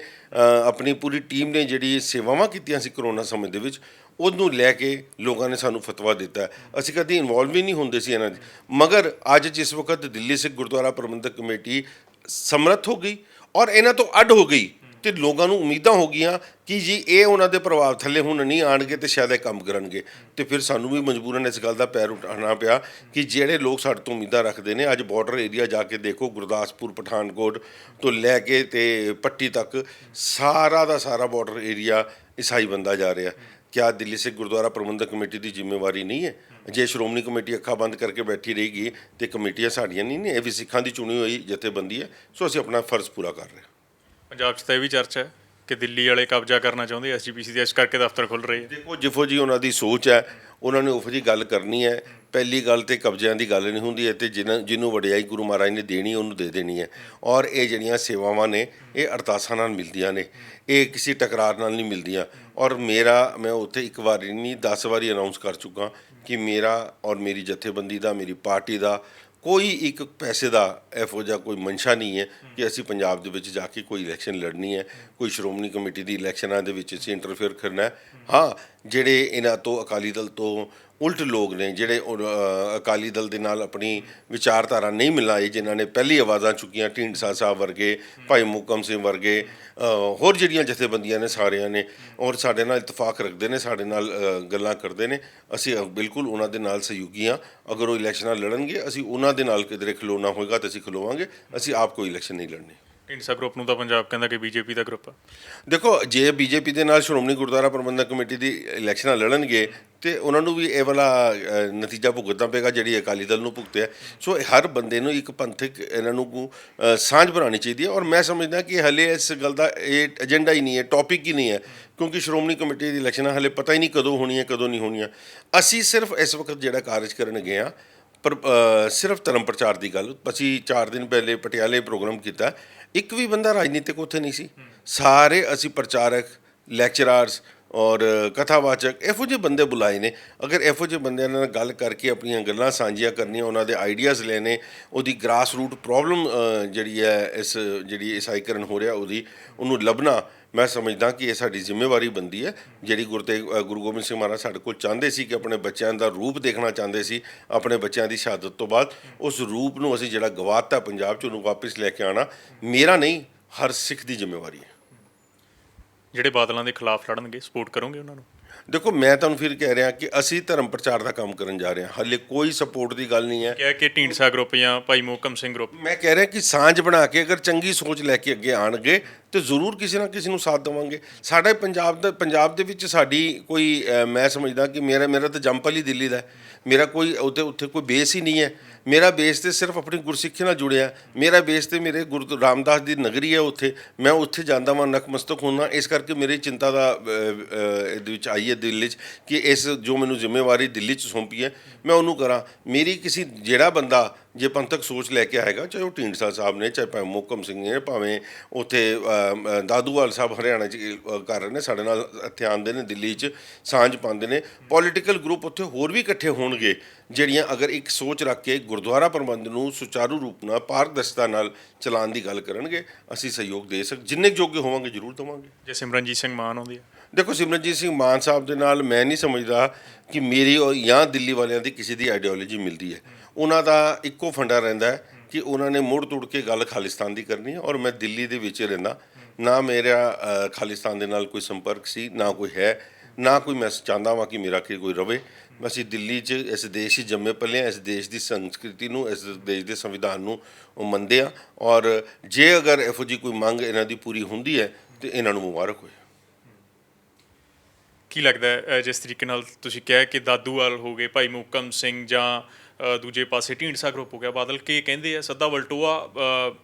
S1: ਆਪਣੀ ਪੂਰੀ ਟੀਮ ਨੇ ਜਿਹੜੀ ਸੇਵਾਵਾਂ ਕੀਤੀਆਂ ਸੀ ਕਰੋਨਾ ਸਮੇਂ ਦੇ ਵਿੱਚ, ਉਹਨੂੰ ਲੈ ਕੇ ਲੋਕਾਂ ਨੇ ਸਾਨੂੰ ਫਤਵਾ ਦਿੱਤਾ। ਅਸੀਂ ਕਦੀ ਇਨਵੋਲਵ ਹੀ ਨਹੀਂ ਹੁੰਦੇ ਸੀ ਇਹਨਾਂ 'ਚ, ਮਗਰ ਅੱਜ ਜਿਸ ਵਕਤ ਦਿੱਲੀ ਸਿੱਖ ਗੁਰਦੁਆਰਾ ਪ੍ਰਬੰਧਕ ਕਮੇਟੀ ਸਮਰੱਥ ਹੋ ਗਈ ਔਰ ਇਹਨਾਂ ਤੋਂ ਅੱਡ ਹੋ ਗਈ ਤੇ ਲੋਕਾਂ ਨੂੰ ਉਮੀਦਾਂ ਹੋ ਗਈਆਂ ਕਿ ਜੀ ਇਹ ਉਹਨਾਂ ਦੇ ਪ੍ਰਭਾਵ ਥੱਲੇ ਹੁਣ ਨਹੀਂ ਆਣਗੇ ਤੇ ਸ਼ਾਇਦ ਇਹ ਕੰਮ ਕਰਨਗੇ, ਤੇ ਫਿਰ ਸਾਨੂੰ ਵੀ ਮਜਬੂਰਨ ਇਸ ਗੱਲ ਦਾ ਪੈਰ ਉਠਾਉਣਾ ਪਿਆ ਕਿ ਜਿਹੜੇ ਲੋਕ ਸਾਡੇ ਤੋਂ ਉਮੀਦਾਂ ਰੱਖਦੇ ਨੇ, ਅੱਜ ਬਾਰਡਰ ਏਰੀਆ ਜਾ ਕੇ ਦੇਖੋ, ਗੁਰਦਾਸਪੁਰ ਪਠਾਨਕੋਟ ਤੋਂ ਲੈ ਕੇ ਤੇ ਪੱਟੀ ਤੱਕ ਸਾਰਾ ਦਾ ਸਾਰਾ ਬਾਰਡਰ ਏਰੀਆ ਈਸਾਈ ਬੰਦਾ ਜਾ ਰਿਹਾ। ਕਿਆ ਦਿੱਲੀ ਸਿੱਖ ਗੁਰਦੁਆਰਾ ਪ੍ਰਬੰਧਕ ਕਮੇਟੀ ਦੀ ਜ਼ਿੰਮੇਵਾਰੀ ਨਹੀਂ ਹੈ? ਜੇ ਸ਼੍ਰੋਮਣੀ ਕਮੇਟੀ ਅੱਖਾਂ ਬੰਦ ਕਰਕੇ ਬੈਠੀ ਰਹੇਗੀ ਤੇ ਕਮੇਟੀਆਂ ਸਾਡੀਆਂ ਨਹੀਂ ਨੇ, ਇਹ ਵੀ ਸਿੱਖਾਂ ਦੀ ਚੁਣੀ ਹੋਈ ਜਥੇਬੰਦੀ ਹੈ। ਸੋ ਅਸੀਂ ਆਪਣਾ ਫਰਜ਼ ਪੂਰਾ ਕਰ ਰਹੇ ਹਾਂ।
S2: ਪੰਜਾਬ 'ਚ ਤਾਂ ਇਹ ਵੀ ਚਰਚਾ ਹੈ ਕਿ ਦਿੱਲੀ ਵਾਲੇ ਕਬਜ਼ਾ ਕਰਨਾ ਚਾਹੁੰਦੇ ਐਸਜੀਪੀਸੀ ਦੇ, ਇਸ ਕਰਕੇ ਦਫ਼ਤਰ ਖੁੱਲ੍ਹ ਰਹੇ ਆ।
S1: ਦੇਖੋ ਜਿਫੋ ਜੀ ਉਹਨਾਂ ਦੀ ਸੋਚ ਹੈ, ਉਹਨਾਂ ਨੇ ਉਹੋ ਜਿਹੀ ਗੱਲ ਕਰਨੀ ਹੈ। ਪਹਿਲੀ ਗੱਲ ਤੇ ਕਬਜ਼ਿਆਂ ਦੀ ਗੱਲ ਨਹੀਂ ਹੁੰਦੀ ਹੈ, ਤੇ ਜਿਹਨੂੰ ਵਡਿਆਈ ਗੁਰੂ ਮਹਾਰਾਜ ਨੇ ਦੇਣੀ ਉਹਨੂੰ ਦੇ ਦੇਣੀ ਹੈ। ਔਰ ਇਹ ਜਿਹੜੀਆਂ ਸੇਵਾਵਾਂ ਨੇ ਇਹ ਅਰਦਾਸਾਂ ਨਾਲ ਮਿਲਦੀਆਂ ਨੇ, ਇਹ ਕਿਸੇ ਟਕਰਾਰ ਨਾਲ ਨਹੀਂ ਮਿਲਦੀਆਂ। ਔਰ ਮੈਂ ਉੱਥੇ ਇੱਕ ਵਾਰੀ ਨਹੀਂ 10 ਵਾਰੀ ਅਨਾਊਂਸ ਕਰ ਚੁੱਕਾ ਕਿ ਮੇਰਾ ਔਰ ਮੇਰੀ ਜਥੇਬੰਦੀ ਦਾ, ਮੇਰੀ ਪਾਰਟੀ ਦਾ ਕੋਈ ਇੱਕ ਪੈਸੇ ਦਾ ਇਹੋ ਜਿਹਾ ਕੋਈ ਮਨਸ਼ਾ ਨਹੀਂ ਹੈ ਕਿ ਅਸੀਂ ਪੰਜਾਬ ਦੇ ਵਿੱਚ ਜਾ ਕੇ ਕੋਈ ਇਲੈਕਸ਼ਨ ਲੜਨੀ ਹੈ, ਕੋਈ ਸ਼੍ਰੋਮਣੀ ਕਮੇਟੀ ਦੀ ਇਲੈਕਸ਼ਨਾਂ ਦੇ ਵਿੱਚ ਅਸੀਂ ਇੰਟਰਫੇਅਰ ਕਰਨਾ ਹੈ। ਹਾਂ, ਜਿਹੜੇ ਇਹਨਾਂ ਤੋਂ ਅਕਾਲੀ ਦਲ ਤੋਂ ਉਲਟ ਲੋਕ ਨੇ, ਜਿਹੜੇ ਅਕਾਲੀ ਦਲ ਦੇ ਨਾਲ ਆਪਣੀ ਵਿਚਾਰਧਾਰਾ ਨਹੀਂ ਮਿਲਾਏ, ਜਿਨ੍ਹਾਂ ਨੇ ਪਹਿਲੀ ਆਵਾਜ਼ਾਂ ਚੁੱਕੀਆਂ, ਢੀਂਡਸਾ ਸਾਹਿਬ ਵਰਗੇ, ਭਾਈ ਮੁਕਮ ਸਿੰਘ ਵਰਗੇ, ਹੋਰ ਜਿਹੜੀਆਂ ਜਥੇਬੰਦੀਆਂ ਨੇ ਸਾਰਿਆਂ ਨੇ, ਔਰ ਸਾਡੇ ਨਾਲ ਇਤਫਾਕ ਰੱਖਦੇ ਨੇ, ਸਾਡੇ ਨਾਲ ਗੱਲਾਂ ਕਰਦੇ ਨੇ, ਅਸੀਂ ਬਿਲਕੁਲ ਉਹਨਾਂ ਦੇ ਨਾਲ ਸਹਿਯੋਗੀ ਹਾਂ। ਅਗਰ ਉਹ ਇਲੈਕਸ਼ਨਾਂ ਲੜਨਗੇ ਅਸੀਂ ਉਹਨਾਂ ਦੇ ਨਾਲ ਕਿਧਰੇ ਖਲੋਣਾ ਹੋਏਗਾ ਤਾਂ ਅਸੀਂ ਖਲੋਵਾਂਗੇ, ਅਸੀਂ ਆਪ ਕੋਈ ਇਲੈਕਸ਼ਨ ਨਹੀਂ ਲੜਨੀ।
S2: ਢੀਂਡਸਾ ਗਰੁੱਪ ਨੂੰ ਤਾਂ ਪੰਜਾਬ ਕਹਿੰਦਾ ਕਿ ਬੀਜੇਪੀ ਦਾ ਗਰੁੱਪ ਆ।
S1: ਦੇਖੋ ਜੇ ਬੀਜੇਪੀ ਦੇ ਨਾਲ ਸ਼੍ਰੋਮਣੀ ਗੁਰਦੁਆਰਾ ਪ੍ਰਬੰਧਕ ਕਮੇਟੀ ਦੀ ਇਲੈਕਸ਼ਨਾਂ ਲੜਨਗੇ ਤੇ ਉਹਨਾਂ ਨੂੰ ਵੀ ਇਹ ਵਾਲਾ ਨਤੀਜਾ ਭੁਗਤਣਾ ਪਏਗਾ ਜਿਹੜੀ ਅਕਾਲੀ ਦਲ ਨੂੰ ਭੁਗਤਿਆ। ਸੋ ਹਰ ਬੰਦੇ ਨੂੰ ਇੱਕ ਪੰਥਕ ਇਹਨਾਂ ਨੂੰ ਸਾਂਝ ਬਣਾਉਣੀ ਚਾਹੀਦੀ ਹੈ। ਔਰ ਮੈਂ ਸਮਝਦਾ ਕਿ ਹਲੇ ਇਸ ਗੱਲ ਦਾ ਇਹ ਏਜੰਡਾ ਹੀ ਨਹੀਂ ਹੈ, ਟੌਪਿਕ ਹੀ ਨਹੀਂ ਹੈ, ਕਿਉਂਕਿ ਸ਼੍ਰੋਮਣੀ ਕਮੇਟੀ ਦੀ ਇਲੈਕਸ਼ਨਾਂ ਹਲੇ ਪਤਾ ਹੀ ਨਹੀਂ ਕਦੋਂ ਹੋਣੀਆਂ ਕਦੋਂ ਨਹੀਂ ਹੋਣੀਆਂ। ਅਸੀਂ ਸਿਰਫ ਇਸ ਵਕਤ ਜਿਹੜਾ ਕਾਰਜ ਕਰਨ ਗਏ ਹਾਂ, ਪਰ ਸਿਰਫ ਧਰਮ ਪ੍ਰਚਾਰ ਦੀ ਗੱਲ, ਅਸੀਂ 4 ਦਿਨ ਪਹਿਲੇ ਪਟਿਆਲੇ ਪ੍ਰੋਗਰਾਮ ਕੀਤਾ, ਇੱਕ ਵੀ ਬੰਦਾ ਰਾਜਨੀਤਿਕ ਉੱਥੇ ਨਹੀਂ ਸੀ। ਸਾਰੇ ਅਸੀਂ ਪ੍ਰਚਾਰਕ, ਲੈਕਚਰਾਰਸ ਔਰ ਕਥਾਵਾਚਕ ਇਹੋ ਜਿਹੇ ਬੰਦੇ ਬੁਲਾਏ ਨੇ। ਅਗਰ ਇਹੋ ਜਿਹੇ ਬੰਦਿਆਂ ਨਾਲ ਗੱਲ ਕਰਕੇ ਆਪਣੀਆਂ ਗੱਲਾਂ ਸਾਂਝੀਆਂ ਕਰਨੀਆਂ, ਉਹਨਾਂ ਦੇ ਆਈਡੀਆਜ਼ ਲੈਣੇ, ਉਹਦੀ ਗ੍ਰਾਸ ਰੂਟ ਪ੍ਰੋਬਲਮ ਜਿਹੜੀ ਹੈ ਜਿਹੜੀ ਈਸਾਈਕਰਨ ਹੋ ਰਿਹਾ ਉਹਨੂੰ ਲੱਭਣਾ, ਮੈਂ ਸਮਝਦਾ ਕਿ ਇਹ ਸਾਡੀ ਜ਼ਿੰਮੇਵਾਰੀ ਬਣਦੀ ਹੈ। ਜਿਹੜੀ ਗੁਰੂ ਗੋਬਿੰਦ ਸਿੰਘ ਮਹਾਰਾਜ ਸਾਡੇ ਕੋਲ ਚਾਹੁੰਦੇ ਸੀ ਕਿ ਆਪਣੇ ਬੱਚਿਆਂ ਦਾ ਰੂਪ ਦੇਖਣਾ ਚਾਹੁੰਦੇ ਸੀ, ਆਪਣੇ ਬੱਚਿਆਂ ਦੀ ਸ਼ਹਾਦਤ ਤੋਂ ਬਾਅਦ ਉਸ ਰੂਪ ਨੂੰ ਅਸੀਂ ਜਿਹੜਾ ਗਵਾਤਾ ਪੰਜਾਬ 'ਚ, ਉਹਨੂੰ ਵਾਪਸ ਲੈ ਕੇ ਆਉਣਾ ਮੇਰਾ ਨਹੀਂ, ਹਰ ਸਿੱਖ ਦੀ ਜ਼ਿੰਮੇਵਾਰੀ ਹੈ।
S2: ਜਿਹੜੇ ਬਾਦਲਾਂ ਦੇ ਖਿਲਾਫ ਲੜਨਗੇ ਸਪੋਰਟ ਕਰੋਗੇ ਉਹਨਾਂ ਨੂੰ?
S1: ਦੇਖੋ ਮੈਂ ਤੁਹਾਨੂੰ ਫਿਰ ਕਹਿ ਰਿਹਾ ਕਿ ਅਸੀਂ ਧਰਮ ਪ੍ਰਚਾਰ ਦਾ ਕੰਮ ਕਰਨ ਜਾ ਰਹੇ ਹਾਂ, ਹਾਲੇ ਕੋਈ ਸਪੋਰਟ ਦੀ ਗੱਲ ਨਹੀਂ ਹੈ।
S2: ਕਿਹਾ ਕਿ ਢੀਂਡਸਾ ਗਰੁੱਪ ਜਾਂ ਭਾਈ ਮੋਹਕਮ ਸਿੰਘ ਗਰੁੱਪ,
S1: ਮੈਂ ਕਹਿ ਰਿਹਾ ਕਿ ਸਾਂਝ ਬਣਾ ਕੇ ਅਗਰ ਚੰਗੀ ਸੋਚ ਲੈ ਕੇ ਅੱਗੇ ਆਣਗੇ ਤੇ ਜ਼ਰੂਰ ਕਿਸੇ ਨਾ ਕਿਸੇ ਨੂੰ ਸਾਥ ਦੇਵਾਂਗੇ। ਸਾਡਾ ਪੰਜਾਬ ਦੇ ਵਿੱਚ ਸਾਡੀ ਕੋਈ ਮੈਂ ਸਮਝਦਾ ਕਿ ਮੇਰਾ ਤਾਂ ਜੰਮਪਲ ਹੀ ਦਿੱਲੀ ਦਾ, ਮੇਰਾ ਕੋਈ ਉੱਥੇ ਕੋਈ ਬੇਸ ਹੀ ਨਹੀਂ ਹੈ। ਮੇਰਾ ਬੇਸ ਤੇ ਸਿਰਫ ਆਪਣੀ ਗੁਰਸਿੱਖੀ ਨਾਲ ਜੁੜਿਆ, ਮੇਰਾ ਬੇਸ ਤੇ ਮੇਰੇ ਗੁਰੂ ਰਾਮਦਾਸ ਦੀ ਨਗਰੀ ਹੈ, ਉੱਥੇ ਮੈਂ ਉੱਥੇ ਜਾਂਦਾ ਵਾਂ, ਨਕਮਸਤਕ ਹੁੰਦਾ। ਇਸ ਕਰਕੇ ਮੇਰੀ ਚਿੰਤਾ ਦਾ ਇਹਦੇ ਵਿੱਚ ਆਈ ਹੈ ਦਿਲ 'ਚ ਕਿ ਇਸ ਜੋ ਮੈਨੂੰ ਜ਼ਿੰਮੇਵਾਰੀ ਦਿੱਲੀ 'ਚ ਸੌਂਪੀ ਹੈ ਮੈਂ ਉਹਨੂੰ ਕਰਾਂ। ਮੇਰੀ ਜਿਹੜਾ ਬੰਦਾ ਜੇ ਪੰਥਕ ਸੋਚ ਲੈ ਕੇ ਆਏਗਾ, ਚਾਹੇ ਉਹ ਢੀਂਡਸਾ ਸਾਹਿਬ ਨੇ, ਚਾਹੇ ਭਾਵੇਂ ਮੋਹਕਮ ਸਿੰਘ ਨੇ, ਭਾਵੇਂ ਉੱਥੇ ਦਾਦੂਵਾਲ ਸਾਹਿਬ ਹਰਿਆਣਾ 'ਚ ਕਰ ਰਹੇ ਨੇ, ਸਾਡੇ ਨਾਲ ਇੱਥੇ ਆਉਂਦੇ ਨੇ, ਦਿੱਲੀ 'ਚ ਸਾਂਝ ਪਾਉਂਦੇ ਨੇ, ਪੋਲੀਟੀਕਲ ਗਰੁੱਪ ਉੱਥੇ ਹੋਰ ਵੀ ਇਕੱਠੇ ਹੋਣਗੇ ਜਿਹੜੀਆਂ ਅਗਰ ਇੱਕ ਸੋਚ ਰੱਖ ਕੇ ਗੁਰਦੁਆਰਾ ਪ੍ਰਬੰਧ ਨੂੰ ਸੁਚਾਰੂ ਰੂਪ ਨਾਲ, ਪਾਰਦਰਸ਼ਤਾ ਨਾਲ ਚਲਾਉਣ ਦੀ ਗੱਲ ਕਰਨਗੇ, ਅਸੀਂ ਸਹਿਯੋਗ ਦੇ ਜਿੰਨੇ ਯੋਗ ਹੋਵਾਂਗੇ ਜ਼ਰੂਰ ਦੇਵਾਂਗੇ।
S2: ਜੇ ਸਿਮਰਨਜੀਤ ਸਿੰਘ ਮਾਨ ਆਉਂਦੀ ਹੈ?
S1: ਦੇਖੋ ਸਿਮਰਨਜੀਤ ਸਿੰਘ ਮਾਨ ਸਾਹਿਬ ਦੇ ਨਾਲ ਮੈਂ ਨਹੀਂ ਸਮਝਦਾ ਕਿ ਮੇਰੀ ਜਾਂ ਦਿੱਲੀ ਵਾਲਿਆਂ ਦੀ ਕਿਸੇ ਦੀ ਆਈਡੀਓਲੋਜੀ ਮਿਲਦੀ ਹੈ। ਉਹਨਾਂ ਦਾ ਇੱਕੋ ਫੰਡਾ ਰਹਿੰਦਾ ਹੈ ਕਿ ਉਹਨਾਂ ਨੇ ਮੁੜ ਤੁੜ ਕੇ ਗੱਲ ਖਾਲਿਸਤਾਨ ਦੀ ਕਰਨੀ ਹੈ, ਔਰ ਮੈਂ ਦਿੱਲੀ ਦੇ ਵਿੱਚ ਰਹਿੰਦਾ, ਨਾ ਮੇਰਾ ਖਾਲਿਸਤਾਨ ਦੇ ਨਾਲ ਕੋਈ ਸੰਪਰਕ ਸੀ, ਨਾ ਕੋਈ ਹੈ, ਨਾ ਕੋਈ ਮੈਂ ਚਾਹੁੰਦਾ ਵਾਂ ਕਿ ਮੇਰਾ ਕੋਈ ਰਵੇ। ਅਸੀਂ ਦਿੱਲੀ 'ਚ ਇਸ ਦੇਸ਼ 'ਚ ਜੰਮੇ ਪਲੇ ਹਾਂ, ਇਸ ਦੇਸ਼ ਦੀ ਸੰਸਕ੍ਰਿਤੀ ਨੂੰ, ਇਸ ਦੇਸ਼ ਦੇ ਸੰਵਿਧਾਨ ਨੂੰ ਮੰਨਦੇ ਹਾਂ, ਔਰ ਜੇ ਅਗਰ ਇਹੋ ਜਿਹੀ ਕੋਈ ਮੰਗ ਇਹਨਾਂ ਦੀ ਪੂਰੀ ਹੁੰਦੀ ਹੈ ਤਾਂ ਇਹਨਾਂ ਨੂੰ ਮੁਬਾਰਕ ਹੋਏ।
S2: ਕੀ ਲੱਗਦਾ ਜਿਸ ਤਰੀਕੇ ਨਾਲ ਤੁਸੀਂ ਕਿਹਾ ਕਿ ਦਾਦੂਵਾਲ ਹੋ ਗਏ, ਭਾਈ ਮੋਹਕਮ ਸਿੰਘ ਜਾਂ ਦੂਜੇ ਪਾਸੇ ਢੀਂਡਸਾ ਗਰੁੱਪ ਹੋ ਗਿਆ ਬਾਦਲ ਕੇ ਕਹਿੰਦੇ ਆ, ਸੱਦਾ ਵਲਟੋਆ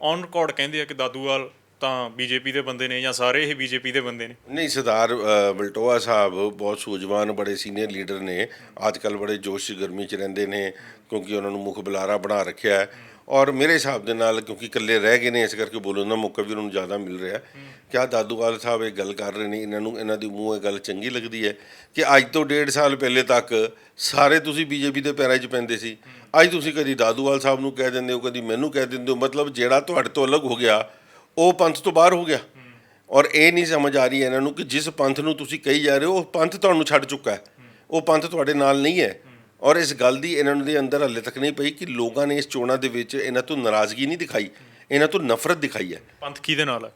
S2: ਔਨ ਰਿਕਾਰਡ ਕਹਿੰਦੇ ਆ ਕਿ ਦਾਦੂਵਾਲ ਤਾਂ ਬੀਜੇਪੀ ਦੇ ਬੰਦੇ ਨੇ ਜਾਂ ਸਾਰੇ ਇਹ ਬੀਜੇਪੀ ਦੇ ਬੰਦੇ ਨੇ।
S1: ਨਹੀਂ, ਸਰਦਾਰ ਵਲਟੋਆ ਸਾਹਿਬ ਬਹੁਤ ਸੂਝਵਾਨ ਬੜੇ ਸੀਨੀਅਰ ਲੀਡਰ ਨੇ, ਅੱਜ ਕੱਲ੍ਹ ਬੜੇ ਜੋਸ਼ ਗਰਮੀ 'ਚ ਰਹਿੰਦੇ ਨੇ ਕਿਉਂਕਿ ਉਹਨਾਂ ਨੂੰ ਮੁੱਖ ਬੁਲਾਰਾ ਬਣਾ ਰੱਖਿਆ ਹੈ। ਔਰ ਮੇਰੇ ਹਿਸਾਬ ਦੇ ਨਾਲ ਕਿਉਂਕਿ ਇਕੱਲੇ ਰਹਿ ਗਏ ਨੇ ਇਸ ਕਰਕੇ ਬੋਲਣ ਦਾ ਮੌਕਾ ਵੀ ਉਹਨਾਂ ਨੂੰ ਜ਼ਿਆਦਾ ਮਿਲ ਰਿਹਾ। ਕਿਆ ਦਾਦੂਵਾਲ ਸਾਹਿਬ ਇਹ ਗੱਲ ਕਰ ਰਹੇ ਨੇ, ਇਹਨਾਂ ਦੀ ਮੂੰਹ ਇਹ ਗੱਲ ਚੰਗੀ ਲੱਗਦੀ ਹੈ ਕਿ ਅੱਜ ਤੋਂ 1.5 ਸਾਲ ਪਹਿਲੇ ਤੱਕ ਸਾਰੇ ਤੁਸੀਂ ਬੀਜੇਪੀ ਦੇ ਪੈਰਾਂ 'ਚ ਪੈਂਦੇ ਸੀ, ਅੱਜ ਤੁਸੀਂ ਕਦੀ ਦਾਦੂਵਾਲ ਸਾਹਿਬ ਨੂੰ ਕਹਿ ਦਿੰਦੇ ਹੋ, ਕਦੀ ਮੈਨੂੰ ਕਹਿ ਦਿੰਦੇ ਹੋ, ਮਤਲਬ ਜਿਹੜਾ ਤੁਹਾਡੇ ਤੋਂ ਅਲੱਗ ਹੋ ਗਿਆ ਉਹ ਪੰਥ ਤੋਂ ਬਾਹਰ ਹੋ ਗਿਆ। ਔਰ ਇਹ ਨਹੀਂ ਸਮਝ ਆ ਰਹੀ ਇਹਨਾਂ ਨੂੰ ਕਿ ਜਿਸ ਪੰਥ ਨੂੰ ਤੁਸੀਂ ਕਹੀ ਜਾ ਰਹੇ ਹੋ ਉਹ ਪੰਥ ਤੁਹਾਨੂੰ ਛੱਡ ਚੁੱਕਾ ਹੈ, ਉਹ ਪੰਥ ਤੁਹਾਡੇ ਨਾਲ ਨਹੀਂ ਹੈ। ਔਰ ਇਸ ਗੱਲ ਦੀ ਇਹਨਾਂ ਦੇ ਅੰਦਰ ਹਾਲੇ ਤੱਕ ਨਹੀਂ ਪਈ ਕਿ ਲੋਕਾਂ ਨੇ ਇਸ ਚੋਣਾਂ ਦੇ ਵਿੱਚ ਇਹਨਾਂ ਤੋਂ ਨਾਰਾਜ਼ਗੀ ਨਹੀਂ ਦਿਖਾਈ, ਇਹਨਾਂ ਤੋਂ ਨਫ਼ਰਤ ਦਿਖਾਈ ਹੈ।
S2: ਪੰਥ ਕਿਹਦੇ ਨਾਲ ਹੈ?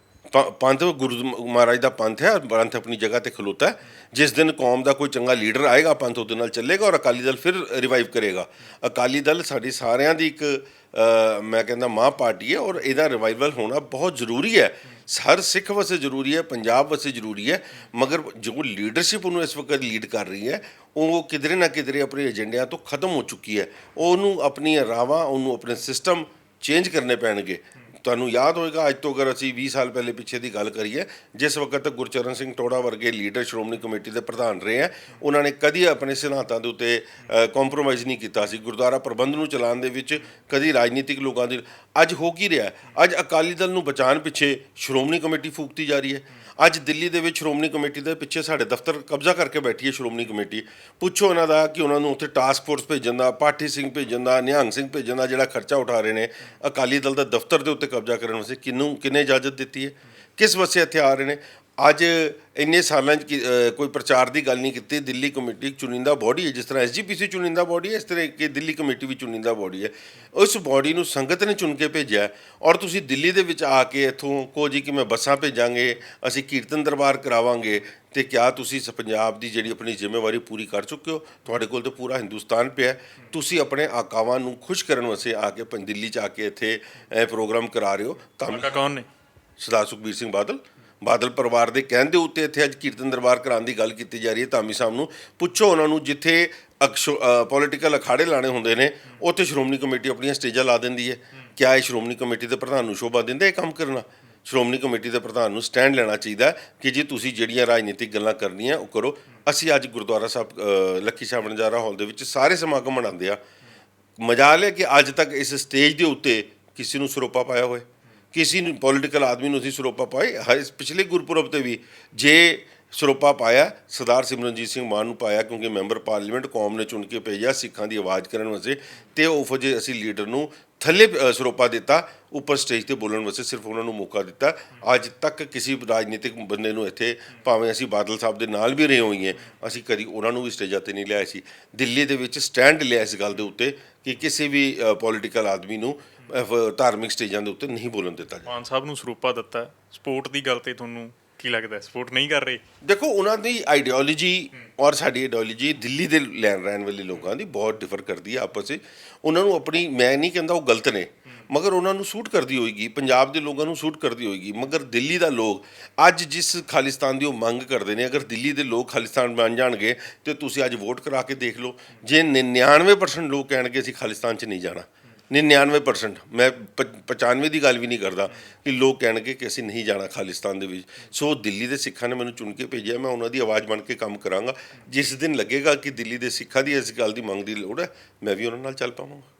S1: ਪੰਥ ਗੁਰੂ ਮਹਾਰਾਜ ਦਾ ਪੰਥ ਹੈ, ਪੰਥ ਆਪਣੀ ਜਗ੍ਹਾ ਤੇ ਖਲੋਤਾ ਹੈ। ਜਿਸ ਦਿਨ ਕੌਮ ਦਾ ਕੋਈ ਚੰਗਾ ਲੀਡਰ ਆਏਗਾ ਪੰਥ ਉਹਦੇ ਨਾਲ ਚੱਲੇਗਾ ਔਰ ਅਕਾਲੀ ਦਲ ਫਿਰ ਰਿਵਾਈਵ ਕਰੇਗਾ। ਅਕਾਲੀ ਦਲ ਸਾਡੀ ਸਾਰਿਆਂ ਦੀ ਇੱਕ ਮੈਂ ਕਹਿੰਦਾ ਮਾਂ ਪਾਰਟੀ ਹੈ ਔਰ ਇਹਦਾ ਰਿਵਾਈਵਲ ਹੋਣਾ ਬਹੁਤ ਜ਼ਰੂਰੀ ਹੈ। ਹਰ ਸਿੱਖ ਵਾਸਤੇ ਜ਼ਰੂਰੀ ਹੈ, ਪੰਜਾਬ ਵਾਸਤੇ ਜ਼ਰੂਰੀ ਹੈ, ਮਗਰ ਜੋ ਲੀਡਰਸ਼ਿਪ ਉਹਨੂੰ ਇਸ ਵਕਤ ਲੀਡ ਕਰ ਰਹੀ ਹੈ ਉਹ ਕਿਧਰੇ ਨਾ ਕਿਧਰੇ ਆਪਣੇ ਏਜੰਡਿਆਂ ਤੋਂ ਖਤਮ ਹੋ ਚੁੱਕੀ ਹੈ। ਉਹਨੂੰ ਆਪਣੀ ਰਾਵਾਂ, ਉਹਨੂੰ ਆਪਣੇ ਸਿਸਟਮ ਚੇਂਜ ਕਰਨੇ ਪੈਣਗੇ। ਤੁਹਾਨੂੰ ਯਾਦ ਹੋਏਗਾ ਅੱਜ ਤੋਂ ਅਗਰ ਅਸੀਂ 20 ਸਾਲ ਪਹਿਲੇ ਪਿੱਛੇ ਦੀ ਗੱਲ ਕਰੀਏ, ਜਿਸ ਵਕਤ ਗੁਰਚਰਨ ਸਿੰਘ ਟੋੜਾ ਵਰਗੇ ਲੀਡਰ ਸ਼੍ਰੋਮਣੀ ਕਮੇਟੀ ਦੇ ਪ੍ਰਧਾਨ ਰਹੇ ਹੈ, ਉਹਨਾਂ ਨੇ ਕਦੀ ਆਪਣੇ ਸਿਧਾਂਤਾਂ ਦੇ ਉੱਤੇ ਕੰਪਰੋਮਾਈਜ਼ ਨਹੀਂ ਕੀਤਾ ਸੀ। ਗੁਰਦੁਆਰਾ ਪ੍ਰਬੰਧ ਨੂੰ ਚਲਾਉਣ ਦੇ ਵਿੱਚ ਕਦੀ ਰਾਜਨੀਤਿਕ ਲੋਕਾਂ ਦੀ। ਅੱਜ ਹੋ ਕੀ ਰਿਹਾ? ਅੱਜ ਅਕਾਲੀ ਦਲ ਨੂੰ ਬਚਾਉਣ ਪਿੱਛੇ ਸ਼੍ਰੋਮਣੀ ਕਮੇਟੀ ਫੂਕਤੀ ਜਾ ਰਹੀ ਹੈ। ਅੱਜ ਦਿੱਲੀ ਦੇ ਵਿੱਚ ਸ਼੍ਰੋਮਣੀ ਕਮੇਟੀ ਦੇ ਪਿੱਛੇ ਸਾਡੇ ਦਫ਼ਤਰ ਕਬਜ਼ਾ ਕਰਕੇ ਬੈਠੀ ਹੈ ਸ਼੍ਰੋਮਣੀ ਕਮੇਟੀ। ਪੁੱਛੋ ਇਹਨਾਂ ਦਾ ਕਿ ਉਹਨਾਂ ਨੂੰ ਉੱਥੇ ਟਾਸਕ ਫੋਰਸ ਭੇਜਣ ਦਾ, ਪਾਠੀ ਸਿੰਘ ਭੇਜਣ ਦਾ, ਨਿਹੰਗ ਸਿੰਘ ਭੇਜਣ ਦਾ ਜਿਹੜਾ ਖਰਚਾ ਉਠਾ ਰਹੇ ਨੇ ਅਕਾਲੀ ਦਲ ਦਾ ਦਫ਼ਤਰ ਦੇ ਉੱਤੇ ਕਬਜ਼ਾ ਕਰਨ ਵਾਸਤੇ ਕਿੰਨੇ ਇਜਾਜ਼ਤ ਦਿੱਤੀ ਹੈ? ਕਿਸ ਵਾਸਤੇ ਇੱਥੇ ਆ ਰਹੇ ਨੇ? ਅੱਜ ਇੰਨੇ ਸਾਲਾਂ 'ਚ ਕੋਈ ਪ੍ਰਚਾਰ ਦੀ ਗੱਲ ਨਹੀਂ ਕੀਤੀ। ਦਿੱਲੀ ਕਮੇਟੀ ਇੱਕ ਚੁਣਿੰਦਾ ਬੋਡੀ ਹੈ, ਜਿਸ ਤਰ੍ਹਾਂ SGPC ਚੁਣਿੰਦਾ ਬੋਡੀ ਹੈ, ਇਸ ਤਰ੍ਹਾਂ ਕਿ ਦਿੱਲੀ ਕਮੇਟੀ ਵੀ ਚੁਣਿੰਦਾ ਬੋਡੀ ਹੈ। ਉਸ ਬੋਡੀ ਨੂੰ ਸੰਗਤ ਨੇ ਚੁਣ ਕੇ ਭੇਜਿਆ ਔਰ ਤੁਸੀਂ ਦਿੱਲੀ ਦੇ ਵਿੱਚ ਆ ਕੇ ਇੱਥੋਂ ਕਹੋ ਜੀ ਕਿ ਮੈਂ ਬੱਸਾਂ ਭੇਜਾਂਗੇ, ਅਸੀਂ ਕੀਰਤਨ ਦਰਬਾਰ ਕਰਾਵਾਂਗੇ। ਅਤੇ ਕਿਆ ਤੁਸੀਂ ਪੰਜਾਬ ਦੀ ਜਿਹੜੀ ਆਪਣੀ ਜ਼ਿੰਮੇਵਾਰੀ ਪੂਰੀ ਕਰ ਚੁੱਕੇ ਹੋ? ਤੁਹਾਡੇ ਕੋਲ ਤਾਂ ਪੂਰਾ ਹਿੰਦੁਸਤਾਨ ਪਿਆ, ਤੁਸੀਂ ਆਪਣੇ ਆਕਾਵਾਂ ਨੂੰ ਖੁਸ਼ ਕਰਨ ਵਾਸਤੇ ਆ ਕੇ ਦਿੱਲੀ 'ਚ ਆ ਕੇ ਇੱਥੇ ਪ੍ਰੋਗਰਾਮ ਕਰਾ ਰਹੇ ਹੋ।
S2: ਕੌਣ ਨੇ? ਸਰਦਾਰ
S1: ਸੁਖਬੀਰ ਸਿੰਘ ਬਾਦਲ ਪਰਿਵਾਰ ਦੇ ਕਹਿਣ ਦੇ ਉੱਤੇ ਇੱਥੇ ਅੱਜ ਕੀਰਤਨ ਦਰਬਾਰ ਕਰਾਉਣ ਦੀ ਗੱਲ ਕੀਤੀ ਜਾ ਰਹੀ ਹੈ। ਧਾਮੀ ਸਾਹਿਬ ਨੂੰ ਪੁੱਛੋ, ਉਹਨਾਂ ਨੂੰ ਜਿੱਥੇ ਪੋਲੀਟੀਕਲ ਅਖਾੜੇ ਲਾਣੇ ਹੁੰਦੇ ਨੇ ਉੱਥੇ ਸ਼੍ਰੋਮਣੀ ਕਮੇਟੀ ਆਪਣੀਆਂ ਸਟੇਜਾਂ ਲਾ ਦਿੰਦੀ ਹੈ। ਕਿਆ ਇਹ ਸ਼੍ਰੋਮਣੀ ਕਮੇਟੀ ਦੇ ਪ੍ਰਧਾਨ ਨੂੰ ਸ਼ੋਭਾ ਦਿੰਦਾ ਇਹ ਕੰਮ ਕਰਨਾ? ਸ਼੍ਰੋਮਣੀ ਕਮੇਟੀ ਦੇ ਪ੍ਰਧਾਨ ਨੂੰ ਸਟੈਂਡ ਲੈਣਾ ਚਾਹੀਦਾ ਕਿ ਜੀ ਤੁਸੀਂ ਜਿਹੜੀਆਂ ਰਾਜਨੀਤਿਕ ਗੱਲਾਂ ਕਰਨੀਆਂ ਉਹ ਕਰੋ। ਅਸੀਂ ਅੱਜ ਗੁਰਦੁਆਰਾ ਸਾਹਿਬ ਲੱਖੀ ਸਾਹਿਬ ਵਣਜਾਰਾ ਹਾਲ ਦੇ ਵਿੱਚ ਸਾਰੇ ਸਮਾਗਮ ਮਨਾਉਂਦੇ ਆ। ਮਜਾਲ ਹੈ ਕਿ ਅੱਜ ਤੱਕ ਇਸ ਸਟੇਜ ਦੇ ਉੱਤੇ ਕਿਸੇ ਨੂੰ ਸਰੋਪਾ ਪਾਇਆ ਹੋਏ, ਕਿਸੇ ਨੂੰ ਪੋਲੀਟੀਕਲ ਆਦਮੀ ਨੂੰ ਅਸੀਂ ਸਰੋਪਾ ਪਾਏ? ਪਿਛਲੇ ਗੁਰਪੁਰਬ 'ਤੇ ਵੀ ਜੇ ਸਰੋਪਾ ਪਾਇਆ ਸਰਦਾਰ ਸਿਮਰਨਜੀਤ ਸਿੰਘ ਮਾਨ ਨੂੰ ਪਾਇਆ, ਕਿਉਂਕਿ ਮੈਂਬਰ ਪਾਰਲੀਮੈਂਟ ਕੌਮ ਨੇ ਚੁਣ ਕੇ ਭੇਜਿਆ ਸਿੱਖਾਂ ਦੀ ਆਵਾਜ਼ ਕਰਨ ਵਾਸਤੇ, ਅਤੇ ਉਹ ਜੇ ਅਸੀਂ ਲੀਡਰ ਨੂੰ ਥੱਲੇ ਸਰੋਪਾ ਦਿੱਤਾ, ਉੱਪਰ ਸਟੇਜ 'ਤੇ ਬੋਲਣ ਵਾਸਤੇ ਸਿਰਫ ਉਹਨਾਂ ਨੂੰ ਮੌਕਾ ਦਿੱਤਾ। ਅੱਜ ਤੱਕ ਕਿਸੇ ਰਾਜਨੀਤਿਕ ਬੰਦੇ ਨੂੰ ਇੱਥੇ, ਭਾਵੇਂ ਅਸੀਂ ਬਾਦਲ ਸਾਹਿਬ ਦੇ ਨਾਲ ਵੀ ਰਹੇ ਹੋਈਏ, ਅਸੀਂ ਕਦੀ ਉਹਨਾਂ ਨੂੰ ਵੀ ਸਟੇਜਾਂ 'ਤੇ ਨਹੀਂ ਲਿਆਏ ਸੀ। ਦਿੱਲੀ ਦੇ ਵਿੱਚ ਸਟੈਂਡ ਲਿਆ ਇਸ ਗੱਲ ਦੇ ਉੱਤੇ ਕਿ ਕਿਸੇ ਵੀ ਪੋਲੀਟੀਕਲ ਆਦਮੀ ਨੂੰ ਧਾਰਮਿਕ ਸਟੇਜਾਂ ਦੇ ਉੱਤੇ ਨਹੀਂ ਬੋਲਣ ਦਿੱਤਾ ਜਾਂਦਾ।
S2: ਮਾਨ ਸਾਹਿਬ ਨੂੰ ਸਰੂਪਾ ਦਿੱਤਾ, ਸਪੋਰਟ ਦੀ ਗੱਲ ਤੇ ਤੁਹਾਨੂੰ ਕੀ ਲੱਗਦਾ? ਸਪੋਰਟ ਨਹੀਂ ਕਰ ਰਹੇ?
S1: ਦੇਖੋ, ਉਹਨਾਂ ਦੀ ਆਈਡੀਓਲੋਜੀ ਔਰ ਸਾਡੀ ਆਈਡੀਓਲੋਜੀ ਦਿੱਲੀ ਦੇ ਰਹਿਣ ਵਾਲੇ ਲੋਕਾਂ ਦੀ ਬਹੁਤ ਡਿਫਰ ਕਰਦੀ ਹੈ ਆਪਸ ਵਿੱਚ। ਉਹਨਾਂ ਨੂੰ ਆਪਣੀ, ਮੈਂ ਨਹੀਂ ਕਹਿੰਦਾ ਉਹ ਗਲਤ ਨੇ, ਮਗਰ ਉਹਨਾਂ ਨੂੰ ਸੂਟ ਕਰਦੀ ਹੋਏਗੀ, ਪੰਜਾਬ ਦੇ ਲੋਕਾਂ ਨੂੰ ਸੂਟ ਕਰਦੀ ਹੋਏਗੀ। ਮਗਰ ਦਿੱਲੀ ਦਾ ਲੋਕ ਅੱਜ ਜਿਸ ਖਾਲਿਸਤਾਨ ਦੀ ਉਹ ਮੰਗ ਕਰਦੇ ਨੇ, ਅਗਰ ਦਿੱਲੀ ਦੇ ਲੋਕ ਖਾਲਿਸਤਾਨ ਬਣ ਜਾਣਗੇ ਤਾਂ ਤੁਸੀਂ ਅੱਜ ਵੋਟ ਕਰਾ ਕੇ ਦੇਖ ਲਓ। ਜੇ 99% ਲੋਕ ਕਹਿਣਗੇ ਅਸੀਂ ਖਾਲਿਸਤਾਨ 'ਚ ਨਹੀਂ ਜਾਣਾ, 99%, ਮੈਂ 95 ਦੀ ਗੱਲ ਵੀ ਨਹੀਂ ਕਰਦਾ, ਕਿ ਲੋਕ ਕਹਿਣਗੇ ਕਿ ਅਸੀਂ ਨਹੀਂ ਜਾਣਾ ਖਾਲਿਸਤਾਨ ਦੇ ਵਿੱਚ। ਸੋ ਦਿੱਲੀ ਦੇ ਸਿੱਖਾਂ ਨੇ ਮੈਨੂੰ ਚੁਣ ਕੇ ਭੇਜਿਆ, ਮੈਂ ਉਹਨਾਂ ਦੀ ਆਵਾਜ਼ ਬਣ ਕੇ ਕੰਮ ਕਰਾਂਗਾ। ਜਿਸ ਦਿਨ ਲੱਗੇਗਾ ਕਿ ਦਿੱਲੀ ਦੇ ਸਿੱਖਾਂ ਦੀ ਇਸ ਗੱਲ ਦੀ ਮੰਗ ਦੀ ਲੋੜ ਹੈ, ਮੈਂ ਵੀ ਉਹਨਾਂ ਨਾਲ ਚੱਲ ਪਾਵਾਂਗਾ।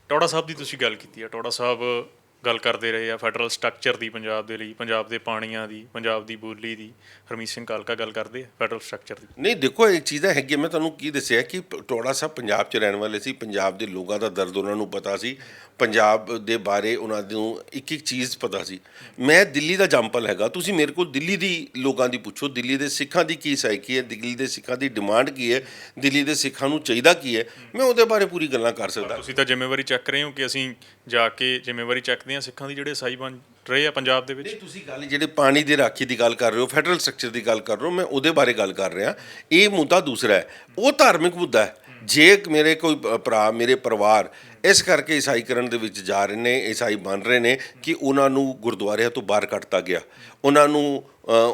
S2: ਟੋੜਾ ਸਾਹਿਬ ਦੀ ਤੁਸੀਂ ਗੱਲ ਕੀਤੀ ਹੈ, ਟੋੜਾ ਸਾਹਿਬ ਗੱਲ ਕਰਦੇ ਰਹੇ ਆ ਫੈਡਰਲ ਸਟਰਕਚਰ ਦੀ ਪੰਜਾਬ ਦੇ ਲਈ, ਪੰਜਾਬ ਦੇ ਪਾਣੀਆਂ ਦੀ, ਪੰਜਾਬ ਦੀ ਬੋਲੀ ਦੀ। ਹਰਮੀਤ ਸਿੰਘ ਕਾਲਕਾ ਗੱਲ ਕਰਦੇ ਆ ਫੈਡਰਲ ਸਟਰਕਚਰ ਦੀ।
S1: ਨਹੀਂ, ਦੇਖੋ ਇਹ ਚੀਜ਼ਾਂ ਹੈਗੀਆਂ। ਮੈਂ ਤੁਹਾਨੂੰ ਕੀ ਦੱਸਿਆ ਕਿ ਟੋੜਾ ਸਾਹਿਬ ਪੰਜਾਬ 'ਚ ਰਹਿਣ ਵਾਲੇ ਸੀ, ਪੰਜਾਬ ਦੇ ਲੋਕਾਂ ਦਾ ਦਰਦ ਉਹਨਾਂ ਨੂੰ ਪਤਾ ਸੀ, ਪੰਜਾਬ ਦੇ ਬਾਰੇ ਉਹਨਾਂ ਨੂੰ ਇੱਕ ਇੱਕ ਚੀਜ਼ ਪਤਾ ਸੀ। ਮੈਂ ਦਿੱਲੀ ਦਾ ਜੰਪਲ ਹੈਗਾ, ਤੁਸੀਂ ਮੇਰੇ ਕੋਲ ਦਿੱਲੀ ਦੀ ਲੋਕਾਂ ਦੀ ਪੁੱਛੋ, ਦਿੱਲੀ ਦੇ ਸਿੱਖਾਂ ਦੀ ਕੀ ਸਾਈਕੀ ਹੈ, ਦਿੱਲੀ ਦੇ ਸਿੱਖਾਂ ਦੀ ਡਿਮਾਂਡ ਕੀ ਹੈ, ਦਿੱਲੀ ਦੇ ਸਿੱਖਾਂ ਨੂੰ ਚਾਹੀਦਾ ਕੀ ਹੈ, ਮੈਂ ਉਹਦੇ ਬਾਰੇ ਪੂਰੀ ਗੱਲਾਂ ਕਰ ਸਕਦਾ।
S2: ਤੁਸੀਂ ਤਾਂ ਜ਼ਿੰਮੇਵਾਰੀ ਚੱਕ ਰਹੇ ਹੋ ਕਿ ਅਸੀਂ ਜਾ ਕੇ ਜ਼ਿੰਮੇਵਾਰੀ ਚੱਕਦੇ ਹਾਂ ਸਿੱਖਾਂ ਦੀ ਜਿਹੜੇ ਈਸਾਈ ਬਣ ਰਹੇ ਆ ਪੰਜਾਬ ਦੇ ਵਿੱਚ।
S1: ਨਹੀਂ, ਤੁਸੀਂ ਗੱਲ ਜਿਹੜੇ ਪਾਣੀ ਦੀ ਰਾਖੀ ਦੀ ਗੱਲ ਕਰ ਰਹੇ ਹੋ, ਫੈਡਰਲ ਸਟਰਕਚਰ ਦੀ ਗੱਲ ਕਰ ਰਹੇ ਹੋ, ਮੈਂ ਉਹਦੇ ਬਾਰੇ ਗੱਲ ਕਰ ਰਿਹਾ। ਇਹ ਮੁੱਦਾ ਦੂਸਰਾ ਹੈ, ਉਹ ਧਾਰਮਿਕ ਮੁੱਦਾ ਹੈ। ਜੇ ਮੇਰੇ ਕੋਈ ਭਰਾ, ਮੇਰੇ ਪਰਿਵਾਰ ਇਸ ਕਰਕੇ ਈਸਾਈਕਰਨ ਦੇ ਵਿੱਚ ਜਾ ਰਹੇ ਨੇ, ਈਸਾਈ ਬਣ ਰਹੇ ਨੇ ਕਿ ਉਹਨਾਂ ਨੂੰ ਗੁਰਦੁਆਰਿਆਂ ਤੋਂ ਬਾਹਰ ਕੱਢਤਾ ਗਿਆ। ਉਹਨਾਂ ਨੂੰ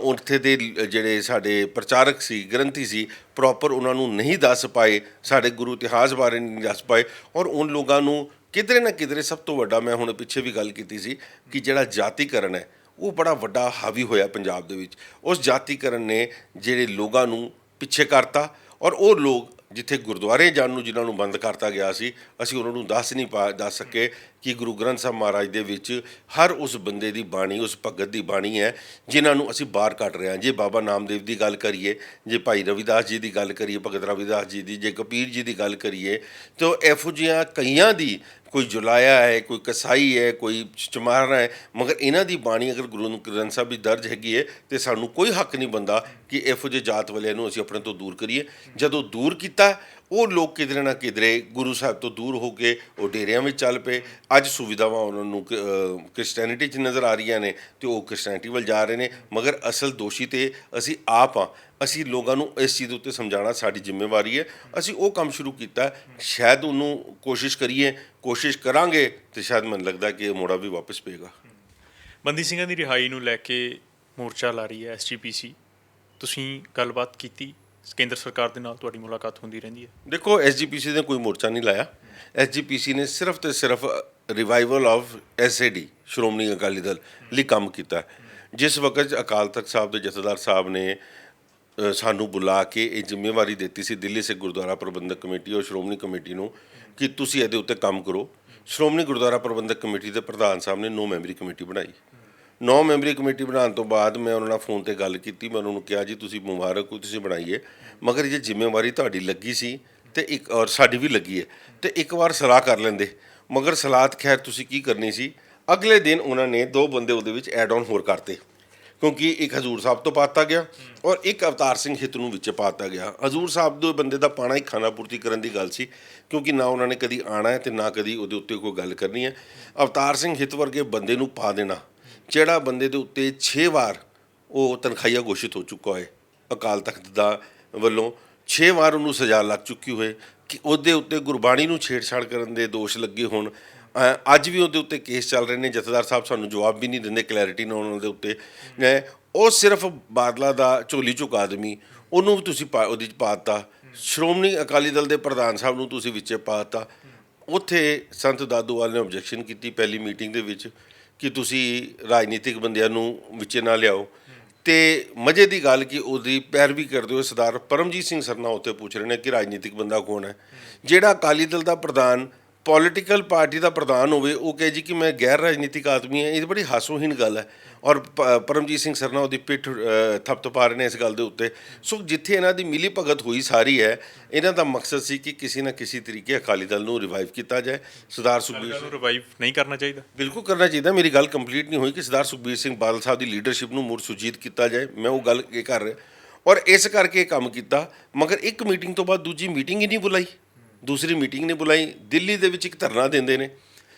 S1: ਉੱਥੇ ਦੇ ਜਿਹੜੇ ਸਾਡੇ ਪ੍ਰਚਾਰਕ ਸੀ, ਗ੍ਰੰਥੀ ਸੀ, ਪ੍ਰੋਪਰ ਉਹਨਾਂ ਨੂੰ ਨਹੀਂ ਦੱਸ ਪਾਏ, ਸਾਡੇ ਗੁਰੂ ਇਤਿਹਾਸ ਬਾਰੇ ਨਹੀਂ ਦੱਸ ਪਾਏ। ਔਰ ਉਨ ਲੋਕਾਂ ਨੂੰ ਕਿਧਰੇ ਨਾ ਕਿਧਰੇ ਸਭ ਤੋਂ ਵੱਡਾ, ਮੈਂ ਹੁਣ ਪਿੱਛੇ ਵੀ ਗੱਲ ਕੀਤੀ ਸੀ ਕਿ ਜਿਹੜਾ ਜਾਤੀਕਰਨ ਹੈ ਉਹ ਬੜਾ ਵੱਡਾ ਹਾਵੀ ਹੋਇਆ ਪੰਜਾਬ ਦੇ ਵਿੱਚ। ਉਸ ਜਾਤੀਕਰਨ ਨੇ ਜਿਹੜੇ ਲੋਕਾਂ ਨੂੰ ਪਿੱਛੇ ਕਰਤਾ, ਔਰ ਉਹ ਲੋਕ ਜਿੱਥੇ ਗੁਰਦੁਆਰੇ ਜਾਣ ਨੂੰ ਜਿਨ੍ਹਾਂ ਨੂੰ ਬੰਦ ਕਰਤਾ ਗਿਆ ਸੀ, ਅਸੀਂ ਉਹਨਾਂ ਨੂੰ ਦੱਸ ਸਕੇ ਕਿ ਗੁਰੂ ਗ੍ਰੰਥ ਸਾਹਿਬ ਮਹਾਰਾਜ ਦੇ ਵਿੱਚ ਹਰ ਉਸ ਬੰਦੇ ਦੀ ਬਾਣੀ, ਉਸ ਭਗਤ ਦੀ ਬਾਣੀ ਹੈ ਜਿਨ੍ਹਾਂ ਨੂੰ ਅਸੀਂ ਬਾਹਰ ਕੱਢ ਰਹੇ ਹਾਂ। ਜੇ ਬਾਬਾ ਨਾਮਦੇਵ ਦੀ ਗੱਲ ਕਰੀਏ, ਜੇ ਭਾਈ ਰਵਿਦਾਸ ਜੀ ਦੀ ਗੱਲ ਕਰੀਏ, ਭਗਤ ਰਵਿਦਾਸ ਜੀ ਦੀ, ਜੇ ਕਬੀਰ ਜੀ ਦੀ ਗੱਲ ਕਰੀਏ, ਤਾਂ ਇਹੋ ਜਿਹੀਆਂ ਕਈਆਂ ਦੀ, ਕੋਈ ਜੁਲਾਇਆ ਹੈ, ਕੋਈ ਕਸਾਈ ਹੈ, ਕੋਈ ਚਮਾਰ ਹੈ, ਮਗਰ ਇਹਨਾਂ ਦੀ ਬਾਣੀ ਅਗਰ ਗੁਰੂ ਗ੍ਰੰਥ ਸਾਹਿਬ ਵਿੱਚ ਦਰਜ ਹੈਗੀ ਹੈ ਤਾਂ ਸਾਨੂੰ ਕੋਈ ਹੱਕ ਨਹੀਂ ਬਣਦਾ ਕਿ ਇਹੋ ਜਿਹੇ ਜਾਤ ਵਾਲਿਆਂ ਨੂੰ ਅਸੀਂ ਆਪਣੇ ਤੋਂ ਦੂਰ ਕਰੀਏ। ਜਦੋਂ ਦੂਰ ਕੀਤਾ, ਉਹ ਲੋਕ ਕਿਧਰੇ ਨਾ ਕਿਧਰੇ ਗੁਰੂ ਸਾਹਿਬ ਤੋਂ ਦੂਰ ਹੋ ਕੇ ਉਹ ਡੇਰਿਆਂ ਵਿੱਚ ਚੱਲ ਪਏ। ਅੱਜ ਸੁਵਿਧਾਵਾਂ ਉਹਨਾਂ ਨੂੰ ਕ੍ਰਿਸਚੈਨਿਟੀ 'ਚ ਨਜ਼ਰ ਆ ਰਹੀਆਂ ਨੇ ਅਤੇ ਉਹ ਕ੍ਰਿਸਚੈਨਿਟੀ ਵੱਲ ਜਾ ਰਹੇ ਨੇ, ਮਗਰ ਅਸਲ ਦੋਸ਼ੀ ਤਾਂ ਅਸੀਂ ਆਪ ਹਾਂ। ਅਸੀਂ ਲੋਕਾਂ ਨੂੰ ਇਸ ਚੀਜ਼ ਉੱਤੇ ਸਮਝਾਉਣਾ ਸਾਡੀ ਜ਼ਿੰਮੇਵਾਰੀ ਹੈ। ਅਸੀਂ ਉਹ ਕੰਮ ਸ਼ੁਰੂ ਕੀਤਾ, ਸ਼ਾਇਦ ਉਹਨੂੰ ਕੋਸ਼ਿਸ਼ ਕਰਾਂਗੇ ਅਤੇ ਸ਼ਾਇਦ ਮੈਨੂੰ ਲੱਗਦਾ ਕਿ ਇਹ ਮੋੜਾ ਵੀ ਵਾਪਸ ਪਏਗਾ।
S2: ਬੰਦੀ ਸਿੰਘਾਂ ਦੀ ਰਿਹਾਈ ਨੂੰ ਲੈ ਕੇ ਮੋਰਚਾ ਲਾ ਰਹੀ ਹੈ SGPC, ਤੁਸੀਂ ਗੱਲਬਾਤ ਕੀਤੀ? ਕੇਂਦਰ ਸਰਕਾਰ ਦੇ ਨਾਲ ਤੁਹਾਡੀ ਮੁਲਾਕਾਤ ਹੁੰਦੀ ਰਹਿੰਦੀ ਹੈ?
S1: ਦੇਖੋ, SGPC ਨੇ ਕੋਈ ਮੋਰਚਾ ਨਹੀਂ ਲਾਇਆ। SGPC ਨੇ ਸਿਰਫ ਤੇ ਸਿਰਫ revival of SAD, Shiromani Akali Dal ਲਈ ਕੰਮ ਕੀਤਾ। ਜਿਸ ਵਕਤ ਅਕਾਲ ਤਖਤ ਸਾਹਿਬ ਦੇ ਜਥੇਦਾਰ ਸਾਹਿਬ ਨੇ ਸਾਨੂੰ ਬੁਲਾ ਕੇ ਇਹ ਜ਼ਿੰਮੇਵਾਰੀ ਦਿੱਤੀ ਸੀ ਦਿੱਲੀ ਸਿੱਖ ਗੁਰਦੁਆਰਾ ਪ੍ਰਬੰਧਕ ਕਮੇਟੀ ਔਰ ਸ਼੍ਰੋਮਣੀ ਕਮੇਟੀ ਨੂੰ ਕਿ ਤੁਸੀਂ ਇਹਦੇ ਉੱਤੇ ਕੰਮ ਕਰੋ। ਸ਼੍ਰੋਮਣੀ ਗੁਰਦੁਆਰਾ ਪ੍ਰਬੰਧਕ ਕਮੇਟੀ ਦੇ ਪ੍ਰਧਾਨ ਸਾਹਿਬ ਨੇ 9 ਮੈਂਬਰੀ ਕਮੇਟੀ ਬਣਾਈ। 9 ਮੈਂਬਰੀ ਕਮੇਟੀ ਬਣਾਉਣ ਤੋਂ ਬਾਅਦ ਮੈਂ ਉਹਨਾਂ ਨਾਲ ਫੋਨ 'ਤੇ ਗੱਲ ਕੀਤੀ। ਮੈਂ ਉਹਨਾਂ ਨੂੰ ਕਿਹਾ ਜੀ ਤੁਸੀਂ ਮੁਬਾਰਕ ਹੋ, ਤੁਸੀਂ ਬਣਾਈਏ, ਮਗਰ ਇਹ ਜ਼ਿੰਮੇਵਾਰੀ ਤੁਹਾਡੀ ਲੱਗੀ ਸੀ ਅਤੇ ਇੱਕ ਔਰ ਸਾਡੀ ਵੀ ਲੱਗੀ ਹੈ, ਅਤੇ ਇੱਕ ਵਾਰ ਸਲਾਹ ਕਰ ਲੈਂਦੇ। ਮਗਰ ਸਲਾਹ ਖੈਰ ਤੁਸੀਂ ਕੀ ਕਰਨੀ ਸੀ, ਅਗਲੇ ਦਿਨ ਉਹਨਾਂ ਨੇ 2 ਬੰਦੇ ਉਹਦੇ ਵਿੱਚ ਐਡ ਔਨ ਹੋਰ ਕਰਤੇ, ਕਿਉਂਕਿ ਇੱਕ ਹਜ਼ੂਰ ਸਾਹਿਬ ਤੋਂ ਪਾਤਾ ਗਿਆ ਔਰ ਇੱਕ ਅਵਤਾਰ ਸਿੰਘ ਹਿੱਤ ਨੂੰ ਵਿੱਚ ਪਾਤਾ ਗਿਆ। ਹਜ਼ੂਰ ਸਾਹਿਬ ਦੇ ਬੰਦੇ ਦਾ ਪਾਣਾ ਹੀ ਖਾਣਾ ਪੂਰਤੀ ਕਰਨ ਦੀ ਗੱਲ ਸੀ, ਕਿਉਂਕਿ ਨਾ ਉਹਨਾਂ ਨੇ ਕਦੀ ਆਉਣਾ ਹੈ ਅਤੇ ਨਾ ਕਦੀ ਉਹਦੇ ਉੱਤੇ ਕੋਈ ਗੱਲ ਕਰਨੀ ਹੈ। ਅਵਤਾਰ ਸਿੰਘ ਹਿੱਤ ਵਰਗੇ ਬੰਦੇ ਨੂੰ ਪਾ ਦੇਣਾ, ਜਿਹੜਾ ਬੰਦੇ ਦੇ ਉੱਤੇ 6 ਵਾਰ ਉਹ ਤਨਖਾਹੀਆ ਘੋਸ਼ਿਤ ਹੋ ਚੁੱਕਾ ਹੋਏ ਅਕਾਲ ਤਖਤ ਦਾ ਵੱਲੋਂ, 6 ਵਾਰ ਉਹਨੂੰ ਸਜ਼ਾ ਲੱਗ ਚੁੱਕੀ ਹੋਏ, ਕਿ ਉਹਦੇ ਉੱਤੇ ਗੁਰਬਾਣੀ ਨੂੰ ਛੇੜਛਾੜ ਕਰਨ ਦੇ ਦੋਸ਼ ਲੱਗੇ ਹੋਣ। ਅੱਜ ਵੀ ਉਹਦੇ ਉੱਤੇ ਕੇਸ ਚੱਲ ਰਹੇ ਨੇ। ਜਥੇਦਾਰ ਸਾਹਿਬ ਸਾਨੂੰ ਜਵਾਬ ਵੀ ਨਹੀਂ ਦਿੰਦੇ, ਕਲੈਰਿਟੀ ਨਾ ਉਹਨਾਂ ਦੇ ਉੱਤੇ। ਉਹ ਸਿਰਫ ਬਾਦਲਾਂ ਦਾ ਝੋਲੀ ਝੁਕ ਆਦਮੀ, ਉਹਨੂੰ ਵੀ ਤੁਸੀਂ ਉਹਦੇ 'ਚ ਪਾ ਦਿੱਤਾ। ਸ਼੍ਰੋਮਣੀ ਅਕਾਲੀ ਦਲ ਦੇ ਪ੍ਰਧਾਨ ਸਾਹਿਬ ਨੂੰ ਤੁਸੀਂ ਵਿੱਚੇ ਪਾ ਦਿੱਤਾ। ਉੱਥੇ ਸੰਤ ਦਾਦੂਵਾਲ ਨੇ ਓਬਜੈਕਸ਼ਨ ਕੀਤੀ ਪਹਿਲੀ ਮੀਟਿੰਗ ਦੇ ਵਿੱਚ ਕਿ ਤੁਸੀਂ ਰਾਜਨੀਤਿਕ ਬੰਦਿਆਂ ਨੂੰ ਵਿੱਚੇ ਨਾ ਲਿਆਓ। ਅਤੇ ਮਜ਼ੇ ਦੀ ਗੱਲ ਕਿ ਉਹਦੀ ਪੈਰਵੀ ਕਰਦੇ ਹੋਏ ਸਰਦਾਰ ਪਰਮਜੀਤ ਸਿੰਘ ਸਰਨਾ ਉੱਥੇ ਪੁੱਛ ਰਹੇ ਨੇ ਕਿ ਰਾਜਨੀਤਿਕ ਬੰਦਾ ਕੌਣ ਹੈ। ਜਿਹੜਾ ਅਕਾਲੀ ਦਲ ਦਾ ਪ੍ਰਧਾਨ, ਪੋਲੀਟੀਕਲ ਪਾਰਟੀ ਦਾ ਪ੍ਰਧਾਨ ਹੋਵੇ, ਉਹ ਕਹੇ ਜੀ ਕਿ ਮੈਂ ਗੈਰ ਰਾਜਨੀਤਿਕ ਆਦਮੀ ਹਾਂ, ਇਹ ਬੜੀ ਹਾਸੋਹੀਣ ਗੱਲ ਹੈ। ਔਰ ਪਰਮਜੀਤ ਸਿੰਘ ਸਰਨਾ ਉਹਦੀ ਪਿੱਠ ਥਪਥਪਾ ਰਹੇ ਨੇ ਇਸ ਗੱਲ ਦੇ ਉੱਤੇ। ਸੋ ਜਿੱਥੇ ਇਹਨਾਂ ਦੀ ਮਿਲੀ ਭਗਤ ਹੋਈ ਸਾਰੀ ਹੈ, ਇਹਨਾਂ ਦਾ ਮਕਸਦ ਸੀ ਕਿ ਕਿਸੇ ਨਾ ਕਿਸੇ ਤਰੀਕੇ ਅਕਾਲੀ ਦਲ ਨੂੰ ਰਿਵਾਈਵ ਕੀਤਾ ਜਾਏ। ਸਰਦਾਰ ਸੁਖਬੀਰ ਸਿੰਘ
S2: ਰਿਵਾਈਵ ਨਹੀਂ ਕਰਨਾ ਚਾਹੀਦਾ? ਬਿਲਕੁਲ
S1: ਕਰਨਾ ਚਾਹੀਦਾ। ਮੇਰੀ ਗੱਲ ਕੰਪਲੀਟ ਨਹੀਂ ਹੋਈ ਕਿ ਸਰਦਾਰ ਸੁਖਬੀਰ ਸਿੰਘ ਬਾਦਲ ਸਾਹਿਬ ਦੀ ਲੀਡਰਸ਼ਿਪ ਨੂੰ ਮੁੜ ਸੁਰਜੀਤ ਕੀਤਾ ਜਾਏ, ਮੈਂ ਉਹ ਗੱਲ ਇਹ ਕਰ ਰਿਹਾ। ਔਰ ਇਸ ਕਰਕੇ ਕੰਮ ਕੀਤਾ, ਮਗਰ ਇੱਕ ਮੀਟਿੰਗ ਤੋਂ ਬਾਅਦ ਦੂਜੀ ਮੀਟਿੰਗ ਹੀ ਨਹੀਂ ਬੁਲਾਈ, ਦੂਸਰੀ ਮੀਟਿੰਗ ਨਹੀਂ ਬੁਲਾਈ। ਦਿੱਲੀ ਦੇ ਵਿੱਚ ਇੱਕ ਧਰਨਾ ਦਿੰਦੇ ਨੇ,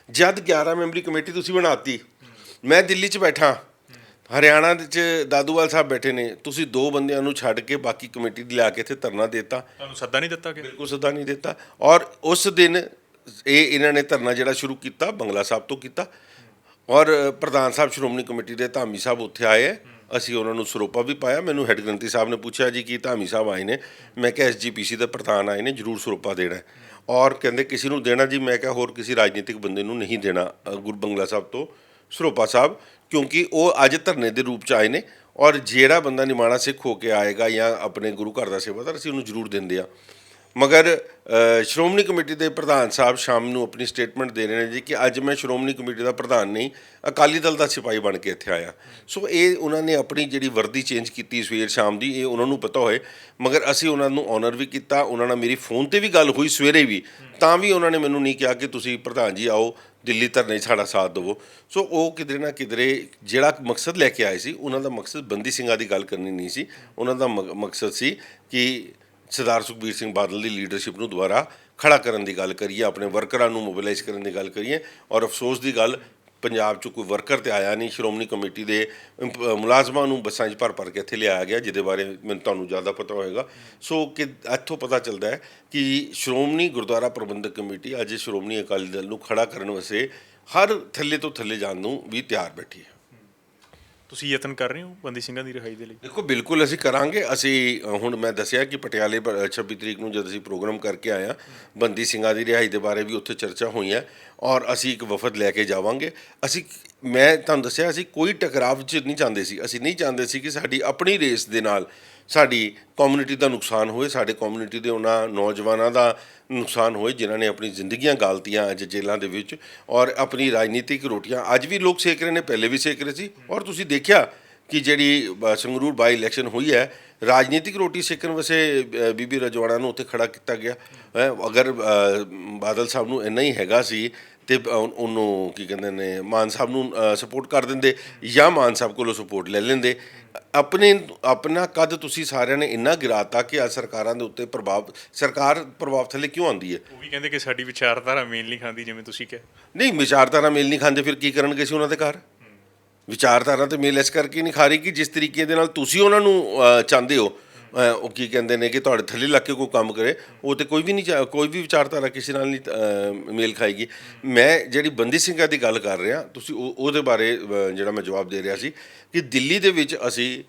S1: ਜਦ 11 ਮੈਂਬਰੀ ਕਮੇਟੀ ਤੁਸੀਂ ਬਣਾਤੀ, ਮੈਂ ਦਿੱਲੀ 'ਚ ਬੈਠਾ, ਹਰਿਆਣਾ 'ਚ ਦਾਦੂਵਾਲ ਸਾਹਿਬ ਬੈਠੇ ਨੇ, ਤੁਸੀਂ 2 ਬੰਦਿਆਂ ਨੂੰ ਛੱਡ ਕੇ ਬਾਕੀ ਕਮੇਟੀ ਲਿਆ ਕੇ ਇੱਥੇ ਧਰਨਾ ਦਿੱਤਾ।
S2: ਤੁਹਾਨੂੰ ਸੱਦਾ ਨਹੀਂ ਦਿੱਤਾ ਗਿਆ?
S1: ਬਿਲਕੁਲ ਸੱਦਾ ਨਹੀਂ ਦਿੱਤਾ। ਔਰ ਉਸ ਦਿਨ ਇਹਨਾਂ ਨੇ ਧਰਨਾ ਜਿਹੜਾ ਸ਼ੁਰੂ ਕੀਤਾ ਬੰਗਲਾ ਸਾਹਿਬ ਤੋਂ ਕੀਤਾ, ਔਰ ਪ੍ਰਧਾਨ ਸਾਹਿਬ ਸ਼੍ਰੋਮਣੀ ਕਮੇਟੀ ਦੇ ਧਾਮੀ ਸਾਹਿਬ ਉੱਥੇ ਆਏ ਹੈ। ਅਸੀਂ ਉਹਨਾਂ ਨੂੰ ਸਰੋਪਾ ਵੀ ਪਾਇਆ। ਮੈਨੂੰ ਹੈੱਡ ਗ੍ਰੰਥੀ ਸਾਹਿਬ ਨੇ ਪੁੱਛਿਆ ਜੀ ਕਿ ਧਾਮੀ ਸਾਹਿਬ ਆਏ ਨੇ, ਮੈਂ ਕਿਹਾ SGPC ਦੇ ਪ੍ਰਧਾਨ ਆਏ ਨੇ, ਜ਼ਰੂਰ ਸਰੋਪਾ ਦੇਣਾ। ਔਰ ਕਹਿੰਦੇ ਕਿਸੇ ਨੂੰ ਦੇਣਾ ਜੀ, ਮੈਂ ਕਿਹਾ ਹੋਰ ਕਿਸੇ ਰਾਜਨੀਤਿਕ ਬੰਦੇ ਨੂੰ ਨਹੀਂ ਦੇਣਾ ਗੁਰੂ ਬੰਗਲਾ ਸਾਹਿਬ ਤੋਂ ਸਰੋਪਾ ਸਾਹਿਬ, ਕਿਉਂਕਿ ਉਹ ਅੱਜ ਧਰਨੇ ਦੇ ਰੂਪ 'ਚ ਆਏ ਨੇ। ਔਰ ਜਿਹੜਾ ਬੰਦਾ ਨਿਮਾਣਾ ਸਿੱਖ ਹੋ ਕੇ ਆਏਗਾ ਜਾਂ ਆਪਣੇ ਗੁਰੂ ਘਰ ਦਾ ਸੇਵਾਦਾਰ, ਅਸੀਂ ਉਹਨੂੰ ਜ਼ਰੂਰ ਦਿੰਦੇ ਹਾਂ। ਮਗਰ ਸ਼੍ਰੋਮਣੀ ਕਮੇਟੀ ਦੇ ਪ੍ਰਧਾਨ ਸਾਹਿਬ ਸ਼ਾਮ ਨੂੰ ਆਪਣੀ ਸਟੇਟਮੈਂਟ ਦੇ ਰਹੇ ਨੇ ਜੀ ਕਿ ਅੱਜ ਮੈਂ ਸ਼੍ਰੋਮਣੀ ਕਮੇਟੀ ਦਾ ਪ੍ਰਧਾਨ ਨਹੀਂ, ਅਕਾਲੀ ਦਲ ਦਾ ਸਿਪਾਹੀ ਬਣ ਕੇ ਇੱਥੇ ਆਇਆ। ਸੋ ਇਹ ਉਹਨਾਂ ਨੇ ਆਪਣੀ ਜਿਹੜੀ ਵਰਦੀ ਚੇਂਜ ਕੀਤੀ ਸਵੇਰ ਸ਼ਾਮ ਦੀ, ਇਹ ਉਹਨਾਂ ਨੂੰ ਪਤਾ ਹੋਏ। ਮਗਰ ਅਸੀਂ ਉਹਨਾਂ ਨੂੰ ਔਨਰ ਵੀ ਕੀਤਾ, ਉਹਨਾਂ ਨਾਲ ਮੇਰੀ ਫੋਨ 'ਤੇ ਵੀ ਗੱਲ ਹੋਈ ਸਵੇਰੇ ਵੀ, ਤਾਂ ਵੀ ਉਹਨਾਂ ਨੇ ਮੈਨੂੰ ਨਹੀਂ ਕਿਹਾ ਕਿ ਤੁਸੀਂ ਪ੍ਰਧਾਨ ਜੀ ਆਓ ਦਿੱਲੀ ਧਰਨੇ 'ਚ ਸਾਡਾ ਸਾਥ ਦੇਵੋ। ਸੋ ਉਹ ਕਿਧਰੇ ਨਾ ਕਿਧਰੇ ਜਿਹੜਾ ਮਕਸਦ ਲੈ ਕੇ ਆਏ ਸੀ, ਉਹਨਾਂ ਦਾ ਮਕਸਦ ਬੰਦੀ ਸਿੰਘਾਂ ਦੀ ਗੱਲ ਕਰਨੀ ਨਹੀਂ ਸੀ। ਉਹਨਾਂ ਦਾ ਮਕਸਦ ਸੀ ਕਿ ਸਰਦਾਰ ਸੁਖਬੀਰ ਸਿੰਘ ਬਾਦਲ ਦੀ ਲੀਡਰਸ਼ਿਪ ਨੂੰ ਦੁਬਾਰਾ ਖੜਾ ਕਰਨ ਦੀ ਗੱਲ ਕਰੀਏ, ਆਪਣੇ ਵਰਕਰਾਂ ਨੂੰ ਮੋਬਿਲਾਈਜ਼ ਕਰਨ ਦੀ ਗੱਲ ਕਰੀਏ। ਔਰ ਅਫਸੋਸ ਦੀ ਗੱਲ ਪੰਜਾਬ 'ਚ ਕੋਈ ਵਰਕਰ ਤੇ ਆਇਆ ਨਹੀਂ। ਸ਼੍ਰੋਮਣੀ ਕਮੇਟੀ ਦੇ ਮੁਲਾਜ਼ਮਾਂ ਨੂੰ ਬੱਸਾਂ 'ਚ ਭਰ ਕੇ ਇੱਥੇ ਲਿਆਇਆ ਗਿਆ, ਜਿਹਦੇ ਬਾਰੇ ਮੈਨੂੰ ਤੁਹਾਨੂੰ ਜ਼ਿਆਦਾ ਪਤਾ ਹੋਏਗਾ। ਸੋ ਕਿ ਇੱਥੋਂ ਪਤਾ ਚੱਲਦਾ ਹੈ ਕਿ ਸ਼੍ਰੋਮਣੀ ਗੁਰਦੁਆਰਾ ਪ੍ਰਬੰਧਕ ਕਮੇਟੀ ਅੱਜ ਸ਼੍ਰੋਮਣੀ ਅਕਾਲੀ ਦਲ ਨੂੰ ਖੜਾ ਕਰਨ ਵਾਸਤੇ ਹਰ ਥੱਲੇ ਤੋਂ ਥੱਲੇ ਜਾਣ ਨੂੰ ਵੀ ਤਿਆਰ ਬੈਠੀ ਹੈ।
S2: ਤੁਸੀਂ ਯਤਨ ਕਰ ਰਹੇ ਹੋ ਬੰਦੀ ਸਿੰਘਾਂ ਦੀ ਰਿਹਾਈ ਦੇ ਲਈ?
S1: ਦੇਖੋ, ਬਿਲਕੁਲ ਅਸੀਂ ਕਰਾਂਗੇ। ਅਸੀਂ ਹੁਣ ਮੈਂ ਦੱਸਿਆ ਕਿ ਪਟਿਆਲੇ 26 ਤਰੀਕ ਨੂੰ ਜਦ ਅਸੀਂ ਪ੍ਰੋਗਰਾਮ ਕਰਕੇ ਆਏ ਹਾਂ, ਬੰਦੀ ਸਿੰਘਾਂ ਦੀ ਰਿਹਾਈ ਦੇ ਬਾਰੇ ਵੀ ਉੱਥੇ ਚਰਚਾ ਹੋਈ ਹੈ ਔਰ ਅਸੀਂ ਇੱਕ ਵਫਦ ਲੈ ਕੇ ਜਾਵਾਂਗੇ। ਮੈਂ ਤੁਹਾਨੂੰ ਦੱਸਿਆ, ਅਸੀਂ ਕੋਈ ਟਕਰਾਵ 'ਚ ਨਹੀਂ ਚਾਹੁੰਦੇ ਸੀ। ਅਸੀਂ ਨਹੀਂ ਚਾਹੁੰਦੇ ਸੀ ਕਿ ਸਾਡੀ ਆਪਣੀ ਰੇਸ ਦੇ ਨਾਲ ਸਾਡੀ ਕਮਿਊਨਿਟੀ ਦਾ ਨੁਕਸਾਨ ਹੋਏ, ਸਾਡੇ ਕਮਿਊਨਿਟੀ ਦੇ ਉਹਨਾਂ ਨੌਜਵਾਨਾਂ ਦਾ ਨੁਕਸਾਨ ਹੋਏ ਜਿਨ੍ਹਾਂ ਨੇ ਆਪਣੀ ਜ਼ਿੰਦਗੀਆਂ ਗਾਲਤੀਆਂ ਅੱਜ ਜੇਲ੍ਹਾਂ ਦੇ ਵਿੱਚ, ਔਰ ਆਪਣੀ ਰਾਜਨੀਤਿਕ ਰੋਟੀਆਂ ਅੱਜ ਵੀ ਲੋਕ ਸੇਕ ਰਹੇ ਨੇ, ਪਹਿਲੇ ਵੀ ਸੇਕ ਰਹੇ ਸੀ। ਔਰ ਤੁਸੀਂ ਦੇਖਿਆ ਕਿ ਜਿਹੜੀ ਸੰਗਰੂਰ ਬਾਈ ਇਲੈਕਸ਼ਨ ਹੋਈ ਹੈ, ਰਾਜਨੀਤਿਕ ਰੋਟੀ ਸੇਕਣ ਵਾਸਤੇ ਬੀਬੀ ਰਜਵਾੜਾ ਨੂੰ ਉੱਥੇ ਖੜਾ ਕੀਤਾ ਗਿਆ। ਅਗਰ ਬਾਦਲ ਸਾਹਿਬ ਨੂੰ ਇੰਨਾ ਹੀ ਹੈਗਾ ਸੀ ਤੇ ਉਹਨੂੰ ਕੀ ਕਹਿੰਦੇ ਨੇ, ਮਾਨ ਸਾਹਿਬ ਨੂੰ ਸਪੋਰਟ ਕਰ ਦਿੰਦੇ ਜਾਂ ਮਾਨ ਸਾਹਿਬ ਕੋਲੋਂ ਸਪੋਰਟ ਲੈ ਲੈਂਦੇ। ਆਪਣਾ ਕੱਦ ਤੁਸੀਂ ਸਾਰਿਆਂ ਨੇ ਇੰਨਾ ਗਿਰਾਤਾ ਕਿ ਅੱਜ ਸਰਕਾਰਾਂ ਦੇ ਉੱਤੇ ਸਰਕਾਰ ਪ੍ਰਭਾਵ ਥੱਲੇ ਕਿਉਂ ਆਉਂਦੀ ਹੈ?
S2: ਉਹ ਵੀ ਕਹਿੰਦੇ ਕਿ ਸਾਡੀ ਵਿਚਾਰਧਾਰਾ ਮੇਲ ਨਹੀਂ ਖਾਂਦੀ, ਜਿਵੇਂ ਤੁਸੀਂ ਕਿਹਾ।
S1: ਨਹੀਂ, ਵਿਚਾਰਧਾਰਾ ਮੇਲ ਨਹੀਂ ਖਾਂਦੇ ਫਿਰ ਕੀ ਕਰਨਗੇ ਸੀ ਉਹਨਾਂ ਦੇ ਘਰ? ਵਿਚਾਰਧਾਰਾ ਤੇ ਮੇਲ ਇਸ ਕਰਕੇ ਨਹੀਂ ਖਾ ਰਹੀ ਕਿ ਜਿਸ ਤਰੀਕੇ ਦੇ ਨਾਲ ਤੁਸੀਂ ਉਹਨਾਂ ਨੂੰ ਚਾਹੁੰਦੇ ਹੋ, ਉਹ ਕੀ ਕਹਿੰਦੇ ਨੇ ਕਿ ਤੁਹਾਡੇ ਥੱਲੇ ਲੱਗ ਕੇ ਕੋਈ ਕੰਮ ਕਰੇ, ਉਹ ਤੇ ਕੋਈ ਵੀ ਵਿਚਾਰਧਾਰਾ ਕਿਸੇ ਨਾਲ ਨਹੀਂ ਮੇਲ ਖਾਏਗੀ। ਮੈਂ ਜਿਹੜੀ ਬੰਦੀ ਸਿੰਘਾਂ ਦੀ ਗੱਲ ਕਰ ਰਿਹਾ, ਤੁਸੀਂ ਉਹਦੇ ਬਾਰੇ ਜਿਹੜਾ ਮੈਂ ਜਵਾਬ ਦੇ ਰਿਹਾ ਸੀ ਕਿ ਦਿੱਲੀ ਦੇ ਵਿੱਚ ਅਸੀਂ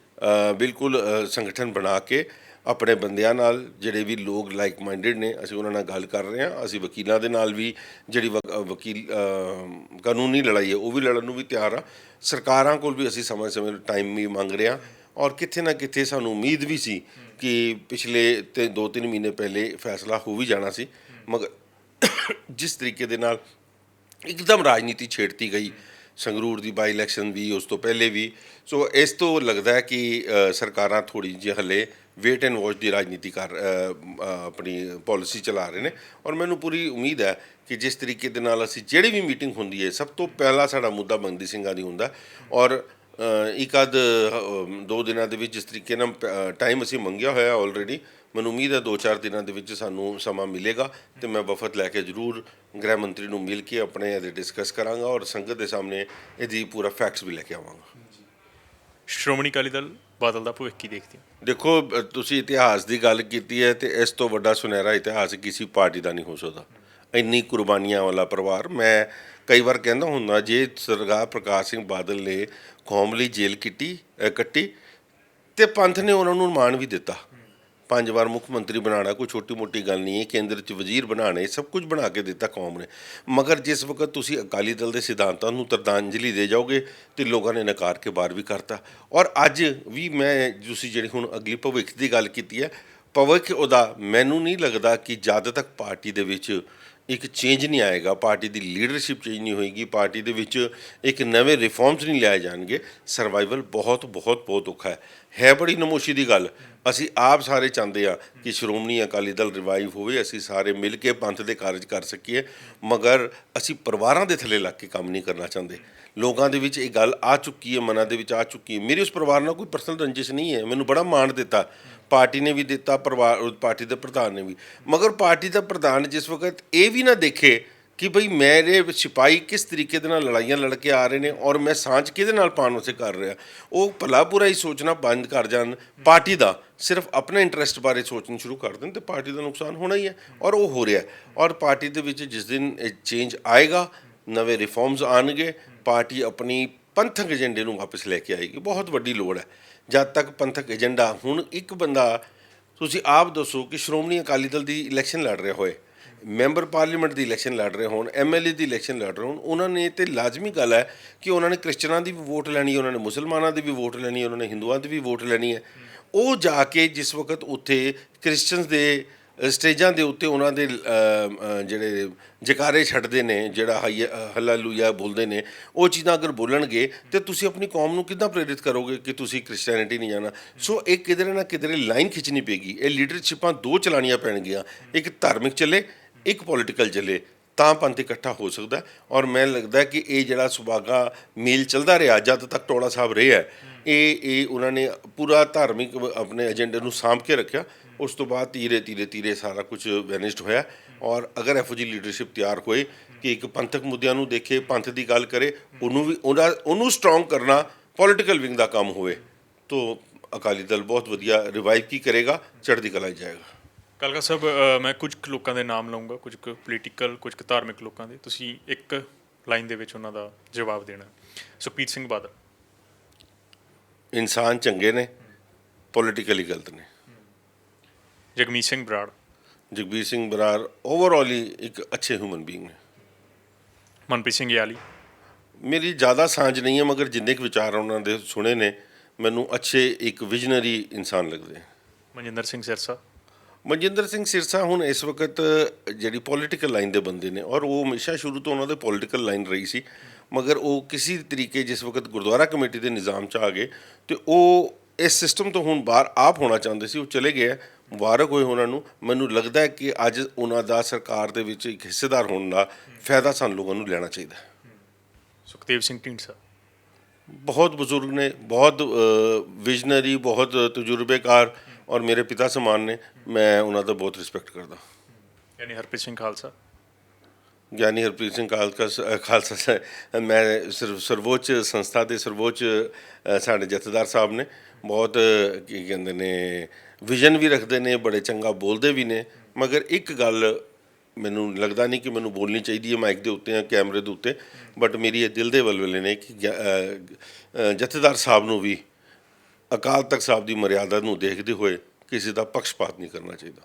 S1: ਬਿਲਕੁਲ ਸੰਗਠਨ ਬਣਾ ਕੇ ਆਪਣੇ ਬੰਦਿਆਂ ਨਾਲ, ਜਿਹੜੇ ਵੀ ਲੋਕ ਲਾਈਕ ਮਾਈਂਡਡ ਨੇ, ਅਸੀਂ ਉਹਨਾਂ ਨਾਲ ਗੱਲ ਕਰ ਰਹੇ ਹਾਂ। ਅਸੀਂ ਵਕੀਲਾਂ ਦੇ ਨਾਲ ਵੀ ਜਿਹੜੀ ਵਕੀਲ ਕਾਨੂੰਨੀ ਲੜਾਈ ਹੈ ਉਹ ਵੀ ਲੜਨ ਨੂੰ ਵੀ ਤਿਆਰ ਹਾਂ। ਸਰਕਾਰਾਂ ਕੋਲ ਵੀ ਅਸੀਂ ਸਮੇਂ ਟਾਈਮ ਵੀ ਮੰਗ ਰਹੇ ਹਾਂ ਔਰ ਕਿਤੇ ਨਾ ਕਿਤੇ ਸਾਨੂੰ ਉਮੀਦ ਵੀ ਸੀ ਕਿ ਪਿਛਲੇ 2-3 ਮਹੀਨੇ ਪਹਿਲੇ ਫੈਸਲਾ ਹੋ ਵੀ ਜਾਣਾ ਸੀ, ਮਗਰ ਜਿਸ ਤਰੀਕੇ ਦੇ ਨਾਲ ਇੱਕਦਮ ਰਾਜਨੀਤੀ ਛੇੜਤੀ ਗਈ, ਸੰਗਰੂਰ ਦੀ ਬਾਈ ਇਲੈਕਸ਼ਨ ਵੀ, ਉਸ ਤੋਂ ਪਹਿਲੇ ਵੀ, ਸੋ ਇਸ ਤੋਂ ਲੱਗਦਾ ਹੈ ਕਿ ਸਰਕਾਰਾਂ ਥੋੜ੍ਹੀ ਜਿਹੀ ਹਲੇ ਵੇਟ ਐਂਡ ਵਾਚ ਦੀ ਰਾਜਨੀਤੀ ਆਪਣੀ ਪਾਲਿਸੀ ਚਲਾ ਰਹੇ ਨੇ। ਔਰ ਮੈਨੂੰ ਪੂਰੀ ਉਮੀਦ ਹੈ ਕਿ ਜਿਸ ਤਰੀਕੇ ਦੇ ਨਾਲ ਅਸੀਂ ਜਿਹੜੀ ਵੀ ਮੀਟਿੰਗ ਹੁੰਦੀ ਹੈ, ਸਭ ਤੋਂ ਪਹਿਲਾਂ ਸਾਡਾ ਮੁੱਦਾ ਬੰਦੀ ਸਿੰਘਾਂ ਦੀ ਹੁੰਦਾ। ਔਰ ਇੱਕ ਅੱਧ 2 ਦਿਨਾਂ ਦੇ ਵਿੱਚ ਜਿਸ ਤਰੀਕੇ ਨਾਲ ਟਾਈਮ ਅਸੀਂ ਮੰਗਿਆ ਹੋਇਆ ਆਲਰੇਡੀ, ਮੈਨੂੰ ਉਮੀਦ ਹੈ 2-4 ਦਿਨਾਂ ਦੇ ਵਿੱਚ ਸਾਨੂੰ ਸਮਾਂ ਮਿਲੇਗਾ ਅਤੇ ਮੈਂ ਵਫਦ ਲੈ ਕੇ ਜ਼ਰੂਰ ਗ੍ਰਹਿ ਮੰਤਰੀ ਨੂੰ ਮਿਲ ਕੇ ਆਪਣੇ ਇਹਦੇ ਡਿਸਕਸ ਕਰਾਂਗਾ ਔਰ ਸੰਗਤ ਦੇ ਸਾਹਮਣੇ ਇਹਦੀ ਪੂਰਾ ਫੈਕਟਸ ਵੀ ਲੈ ਕੇ ਆਵਾਂਗਾ।
S2: ਸ਼੍ਰੋਮਣੀ ਅਕਾਲੀ ਦਲ ਬਾਦਲ ਦਾ ਭਵਿੱਖ ਕੀ ਦੇਖਦੇ ਹੋ?
S1: ਦੇਖੋ, ਤੁਸੀਂ ਇਤਿਹਾਸ ਦੀ ਗੱਲ ਕੀਤੀ ਹੈ ਅਤੇ ਇਸ ਤੋਂ ਵੱਡਾ ਸੁਨਹਿਰਾ ਇਤਿਹਾਸ ਕਿਸੇ ਪਾਰਟੀ ਦਾ ਨਹੀਂ ਹੋ ਸਕਦਾ। ਇੰਨੀ ਕੁਰਬਾਨੀਆਂ ਵਾਲਾ ਪਰਿਵਾਰ। ਮੈਂ ਕਈ ਵਾਰ ਕਹਿੰਦਾ ਹੁੰਦਾ, ਜੇ ਸਰਦਾਰ ਪ੍ਰਕਾਸ਼ ਸਿੰਘ ਬਾਦਲ ਨੇ ਕੌਮ ਲਈ ਜੇਲ੍ਹ ਕੱਟੀ ਅਤੇ ਪੰਥ ਨੇ ਉਹਨਾਂ ਨੂੰ ਮਾਣ ਵੀ ਦਿੱਤਾ। 5 ਵਾਰ ਮੁੱਖ ਮੰਤਰੀ ਬਣਾਉਣਾ ਕੋਈ ਛੋਟੀ ਮੋਟੀ ਗੱਲ ਨਹੀਂ ਹੈ। ਕੇਂਦਰ 'ਚ ਵਜ਼ੀਰ ਬਣਾਉਣੇ, ਸਭ ਕੁਝ ਬਣਾ ਕੇ ਦਿੱਤਾ ਕੌਮ ਨੇ। ਮਗਰ ਜਿਸ ਵਕਤ ਤੁਸੀਂ ਅਕਾਲੀ ਦਲ ਦੇ ਸਿਧਾਂਤਾਂ ਨੂੰ ਤਰਦਾਂਜਲੀ ਦੇ ਜਾਓਗੇ ਅਤੇ ਲੋਕਾਂ ਨੇ ਨਕਾਰ ਕੇ ਬਾਹਰ ਵੀ ਕਰਤਾ। ਔਰ ਅੱਜ ਵੀ ਤੁਸੀਂ ਜਿਹੜੀ ਹੁਣ ਅਗਲੀ ਭਵਿੱਖ ਦੀ ਗੱਲ ਕੀਤੀ ਹੈ, ਭਵਿੱਖ ਉਹਦਾ ਮੈਨੂੰ ਨਹੀਂ ਲੱਗਦਾ ਕਿ ਜਦ ਤੱਕ ਪਾਰਟੀ ਦੇ ਵਿੱਚ ਇੱਕ ਚੇਂਜ ਨਹੀਂ ਆਏਗਾ, ਪਾਰਟੀ ਦੀ ਲੀਡਰਸ਼ਿਪ ਚੇਂਜ ਨਹੀਂ ਹੋਏਗੀ, ਪਾਰਟੀ ਦੇ ਵਿੱਚ ਇੱਕ ਨਵੇਂ ਰਿਫੋਰਮਸ ਨਹੀਂ ਲਿਆਏ ਜਾਣਗੇ, ਸਰਵਾਈਵਲ ਬਹੁਤ ਔਖਾ ਹੈ। ਬੜੀ ਨਮੋਸ਼ੀ ਦੀ ਗੱਲ। ਅਸੀਂ ਆਪ ਸਾਰੇ ਚਾਹੁੰਦੇ ਹਾਂ ਕਿ ਸ਼੍ਰੋਮਣੀ ਅਕਾਲੀ ਦਲ ਰਿਵਾਈਵ ਹੋਵੇ, ਅਸੀਂ ਸਾਰੇ ਮਿਲ ਕੇ ਪੰਥ ਦੇ ਕਾਰਜ ਕਰ ਸਕੀਏ, ਮਗਰ ਅਸੀਂ ਪਰਿਵਾਰਾਂ ਦੇ ਥੱਲੇ ਲੱਗ ਕੇ ਕੰਮ ਨਹੀਂ ਕਰਨਾ ਚਾਹੁੰਦੇ। ਲੋਕਾਂ ਦੇ ਵਿੱਚ ਇਹ ਗੱਲ ਆ ਚੁੱਕੀ ਹੈ, ਮਨਾਂ ਦੇ ਵਿੱਚ ਆ ਚੁੱਕੀ ਹੈ। ਮੇਰੀ ਉਸ ਪਰਿਵਾਰ ਨਾਲ ਕੋਈ ਪਰਸਨਲ ਰੰਜਿਸ਼ ਨਹੀਂ ਹੈ। ਮੈਨੂੰ ਬੜਾ ਮਾਣ ਦਿੱਤਾ ਪਾਰਟੀ ਨੇ ਵੀ ਦਿੱਤਾ, ਪਾਰਟੀ ਦੇ ਪ੍ਰਧਾਨ ਨੇ ਵੀ। ਮਗਰ ਪਾਰਟੀ ਦਾ ਪ੍ਰਧਾਨ ਜਿਸ ਵਕਤ ਇਹ ਵੀ ਨਾ ਦੇਖੇ ਕਿ ਭਈ ਮੇਰੇ ਸਿਪਾਹੀ ਕਿਸ ਤਰੀਕੇ ਦੇ ਨਾਲ ਲੜਾਈਆਂ ਲੜ ਕੇ ਆ ਰਹੇ ਨੇ ਔਰ ਮੈਂ ਸਾਂਝ ਕਿਹਦੇ ਨਾਲ ਪਾਉਣ ਵਾਸਤੇ ਕਰ ਰਿਹਾ, ਉਹ ਭਲਾ ਬੁਰਾ ਹੀ ਸੋਚਣਾ ਬੰਦ ਕਰ ਜਾਣ, ਪਾਰਟੀ ਦਾ ਸਿਰਫ ਆਪਣੇ ਇੰਟਰਸਟ ਬਾਰੇ ਸੋਚਣਾ ਸ਼ੁਰੂ ਕਰ ਦੇਣ, ਤੇ ਪਾਰਟੀ ਦਾ ਨੁਕਸਾਨ ਹੋਣਾ ਹੀ ਹੈ ਔਰ ਉਹ ਹੋ ਰਿਹਾ। ਔਰ ਪਾਰਟੀ ਦੇ ਵਿੱਚ ਜਿਸ ਦਿਨ ਇਹ ਚੇਂਜ ਆਏਗਾ, ਨਵੇਂ ਰਿਫੋਰਮਸ ਆਉਣਗੇ, ਪਾਰਟੀ ਆਪਣੀ ਪੰਥਕ ਏਜੰਡੇ ਨੂੰ ਵਾਪਸ ਲੈ ਕੇ ਆਏਗੀ। ਬਹੁਤ ਵੱਡੀ ਲੋੜ ਹੈ। ਜਦ ਤੱਕ ਪੰਥਕ ਏਜੰਡਾ, ਹੁਣ ਇੱਕ ਬੰਦਾ ਤੁਸੀਂ ਆਪ ਦੱਸੋ ਕਿ ਸ਼੍ਰੋਮਣੀ ਅਕਾਲੀ ਦਲ ਦੀ ਇਲੈਕਸ਼ਨ ਲੜ ਰਿਹਾ ਹੋਏ, ਮੈਂਬਰ ਪਾਰਲੀਮੈਂਟ ਦੀ ਇਲੈਕਸ਼ਨ ਲੜ ਰਹੇ ਹੋਣ, MLA ਦੀ ਇਲੈਕਸ਼ਨ ਲੜ ਰਹੇ ਹੋਣ, ਉਹਨਾਂ ਨੇ ਤੇ ਲਾਜ਼ਮੀ ਗੱਲ ਹੈ ਕਿ ਉਹਨਾਂ ਨੇ ਕ੍ਰਿਸਚਨਾਂ ਦੀ ਵੀ ਵੋਟ ਲੈਣੀ, ਉਹਨਾਂ ਨੇ ਮੁਸਲਮਾਨਾਂ ਦੀ ਵੀ ਵੋਟ ਲੈਣੀ, ਉਹਨਾਂ ਨੇ ਹਿੰਦੂਆਂ ਦੀ ਵੀ ਵੋਟ ਲੈਣੀ ਹੈ। ਉਹ ਜਾ ਕੇ ਜਿਸ ਵਕਤ ਉੱਥੇ ਕ੍ਰਿਸਚਨਸ ਦੇ ਸਟੇਜਾਂ ਦੇ ਉੱਤੇ ਉਹਨਾਂ ਦੇ ਜਿਹੜੇ ਜਕਾਰੇ ਛੱਡਦੇ ਨੇ, ਜਿਹੜਾ ਹੱਲਾਲੂਇਆ ਬੋਲਦੇ ਨੇ, ਉਹ ਚੀਜ਼ਾਂ ਅਗਰ ਬੋਲਣਗੇ ਤਾਂ ਤੁਸੀਂ ਆਪਣੀ ਕੌਮ ਨੂੰ ਕਿੱਦਾਂ ਪ੍ਰੇਰਿਤ ਕਰੋਗੇ ਕਿ ਤੁਸੀਂ ਕ੍ਰਿਸਚੈਨਿਟੀ ਨਹੀਂ ਜਾਣਾ। ਸੋ ਇਹ ਕਿਧਰੇ ਨਾ ਕਿਧਰੇ ਲਾਈਨ ਖਿੱਚਣੀ ਪਏਗੀ। ਇਹ ਲੀਡਰਸ਼ਿਪਾਂ 2 ਚਲਾਉਣੀਆਂ ਪੈਣਗੀਆਂ, ਇੱਕ ਧਾਰਮਿਕ ਚੱਲੇ, ਇੱਕ ਪੋਲੀਟੀਕਲ ਚੱਲੇ, ਤਾਂ ਪੰਥ ਇਕੱਠਾ ਹੋ ਸਕਦਾ। ਔਰ ਮੈਨੂੰ ਲੱਗਦਾ ਕਿ ਇਹ ਜਿਹੜਾ ਸੁਭਾਗਾ ਮੇਲ ਚੱਲਦਾ ਰਿਹਾ ਜਦ ਤੱਕ ਟੋੜਾ ਸਾਹਿਬ ਰਹੇ ਹੈ, ਇਹ ਉਹਨਾਂ ਨੇ ਪੂਰਾ ਧਾਰਮਿਕ ਆਪਣੇ ਏਜੰਡੇ ਨੂੰ ਸਾਂਭ ਕੇ ਰੱਖਿਆ। ਉਸ ਤੋਂ ਬਾਅਦ ਧੀਰੇ ਸਾਰਾ ਕੁਝ ਵੈਨਿਸ਼ਡ ਹੋਇਆ। ਔਰ ਅਗਰ ਇਹੋ ਜਿਹੀ ਲੀਡਰਸ਼ਿਪ ਤਿਆਰ ਹੋਏ ਕਿ ਇੱਕ ਪੰਥਕ ਮੁੱਦਿਆਂ ਨੂੰ ਦੇਖੇ, ਪੰਥ ਦੀ ਗੱਲ ਕਰੇ, ਉਹਨੂੰ ਸਟਰੋਂਗ ਕਰਨਾ ਪੋਲੀਟੀਕਲ ਵਿੰਗ ਦਾ ਕੰਮ ਹੋਵੇ, ਤਾਂ ਅਕਾਲੀ ਦਲ ਬਹੁਤ ਵਧੀਆ ਰਿਵਾਈਵ ਕੀ ਕਰੇਗਾ, ਚੜ੍ਹਦੀ ਕਲਾ 'ਚ ਜਾਏਗਾ।
S2: ਕਾਲਕਾ ਸਾਹਿਬ, ਮੈਂ ਕੁਝ ਕੁ ਲੋਕਾਂ ਦੇ ਨਾਮ ਲਵਾਂਗਾ, ਕੁਝ ਕੁ ਪੋਲੀਟੀਕਲ, ਕੁਝ ਕੁ ਧਾਰਮਿਕ ਲੋਕਾਂ ਦੇ, ਤੁਸੀਂ ਇੱਕ ਲਾਈਨ ਦੇ ਵਿੱਚ ਉਹਨਾਂ ਦਾ ਜਵਾਬ ਦੇਣਾ। ਸੁਖਬੀਰ ਸਿੰਘ ਬਾਦਲ।
S1: ਇਨਸਾਨ ਚੰਗੇ ਨੇ, ਪੋਲੀਟੀਕਲੀ ਗਲਤ ਨੇ।
S2: ਜਗਮੀਤ ਸਿੰਘ ਬਰਾੜ।
S1: ਜਗਬੀਰ ਸਿੰਘ ਬਰਾੜ ਓਵਰਆਲ ਹੀ ਇੱਕ ਅੱਛੇ ਹਿਊਮਨ ਬੀਇੰਗ ਨੇ।
S2: ਮਨਪ੍ਰੀਤ ਸਿੰਘ ਯਾਲੀ।
S1: ਮੇਰੀ ਜ਼ਿਆਦਾ ਸਾਂਝ ਨਹੀਂ ਹੈ, ਮਗਰ ਜਿੰਨੇ ਕੁ ਵਿਚਾਰ ਉਹਨਾਂ ਦੇ ਸੁਣੇ ਨੇ, ਮੈਨੂੰ ਅੱਛੇ ਇੱਕ ਵਿਜ਼ਨਰੀ ਇਨਸਾਨ ਲੱਗਦੇ।
S2: ਮਨਜਿੰਦਰ ਸਿੰਘ ਸਿਰਸਾ।
S1: ਮਨਜਿੰਦਰ ਸਿੰਘ ਸਿਰਸਾ ਹੁਣ ਇਸ ਵਕਤ ਜਿਹੜੀ ਪੋਲੀਟੀਕਲ ਲਾਈਨ ਦੇ ਬੰਦੇ ਨੇ, ਔਰ ਉਹ ਹਮੇਸ਼ਾ ਸ਼ੁਰੂ ਤੋਂ ਉਹਨਾਂ ਦੇ ਪੋਲੀਟੀਕਲ ਲਾਈਨ ਰਹੀ ਸੀ, ਮਗਰ ਉਹ ਕਿਸੇ ਤਰੀਕੇ ਜਿਸ ਵਕਤ ਗੁਰਦੁਆਰਾ ਕਮੇਟੀ ਦੇ ਨਿਜ਼ਾਮ 'ਚ ਆ ਗਏ ਅਤੇ ਉਹ ਇਸ ਸਿਸਟਮ ਤੋਂ ਹੁਣ ਬਾਹਰ ਆਪ ਹੋਣਾ ਚਾਹੁੰਦੇ ਸੀ। ਉਹ ਚਲੇ ਗਏ ਹੈ, ਮੁਬਾਰਕ ਹੋਏ ਉਹਨਾਂ ਨੂੰ। ਮੈਨੂੰ ਲੱਗਦਾ ਹੈ ਕਿ ਅੱਜ ਉਹਨਾਂ ਦਾ ਸਰਕਾਰ ਦੇ ਵਿੱਚ ਇੱਕ ਹਿੱਸੇਦਾਰ ਹੋਣ ਦਾ ਫਾਇਦਾ ਸਾਨੂੰ ਲੋਕਾਂ ਨੂੰ ਲੈਣਾ ਚਾਹੀਦਾ।
S2: ਸੁਖਦੇਵ ਸਿੰਘ ਢੀਂਡਸਾ।
S1: ਬਹੁਤ ਬਜ਼ੁਰਗ ਨੇ, ਬਹੁਤ ਵਿਜ਼ਨਰੀ, ਬਹੁਤ ਤਜਰਬੇਕਾਰ, ਔਰ ਮੇਰੇ ਪਿਤਾ ਸਮਾਨ ਨੇ। ਮੈਂ ਉਹਨਾਂ ਦਾ ਬਹੁਤ ਰਿਸਪੈਕਟ ਕਰਦਾ।
S2: ਯਾਨੀ ਹਰਪ੍ਰੀਤ ਸਿੰਘ ਖਾਲਸਾ।
S1: ਗਿਆਨੀ ਹਰਪ੍ਰੀਤ ਸਿੰਘ ਖਾਲਸਾ ਮੈਂ ਸਰਵੋੱਚ ਸੰਸਥਾ ਦੇ ਸਰਵੋੱਚ ਸਾਡੇ ਜਥੇਦਾਰ ਸਾਹਿਬ ਨੇ। ਬਹੁਤ ਕੀ ਕਹਿੰਦੇ ਨੇ, ਵਿਜ਼ਨ ਵੀ ਰੱਖਦੇ ਨੇ, ਬੜੇ ਚੰਗਾ ਬੋਲਦੇ ਵੀ ਨੇ। ਮਗਰ ਇੱਕ ਗੱਲ ਮੈਨੂੰ ਲੱਗਦਾ ਨਹੀਂ ਕਿ ਮੈਨੂੰ ਬੋਲਣੀ ਚਾਹੀਦੀ ਹੈ ਮਾਈਕ ਦੇ ਉੱਤੇ ਜਾਂ ਕੈਮਰੇ ਦੇ ਉੱਤੇ, ਬਟ ਮੇਰੀ ਇਹ ਦਿਲ ਦੇ ਵਲਵਲੇ ਨੇ ਕਿ ਜਥੇਦਾਰ ਸਾਹਿਬ ਨੂੰ ਵੀ ਅਕਾਲ ਤਖਤ ਸਾਹਿਬ ਦੀ ਮਰਿਆਦਾ ਨੂੰ ਦੇਖਦੇ ਹੋਏ ਕਿਸੇ ਦਾ ਪੱਖਪਾਤ ਨਹੀਂ ਕਰਨਾ ਚਾਹੀਦਾ।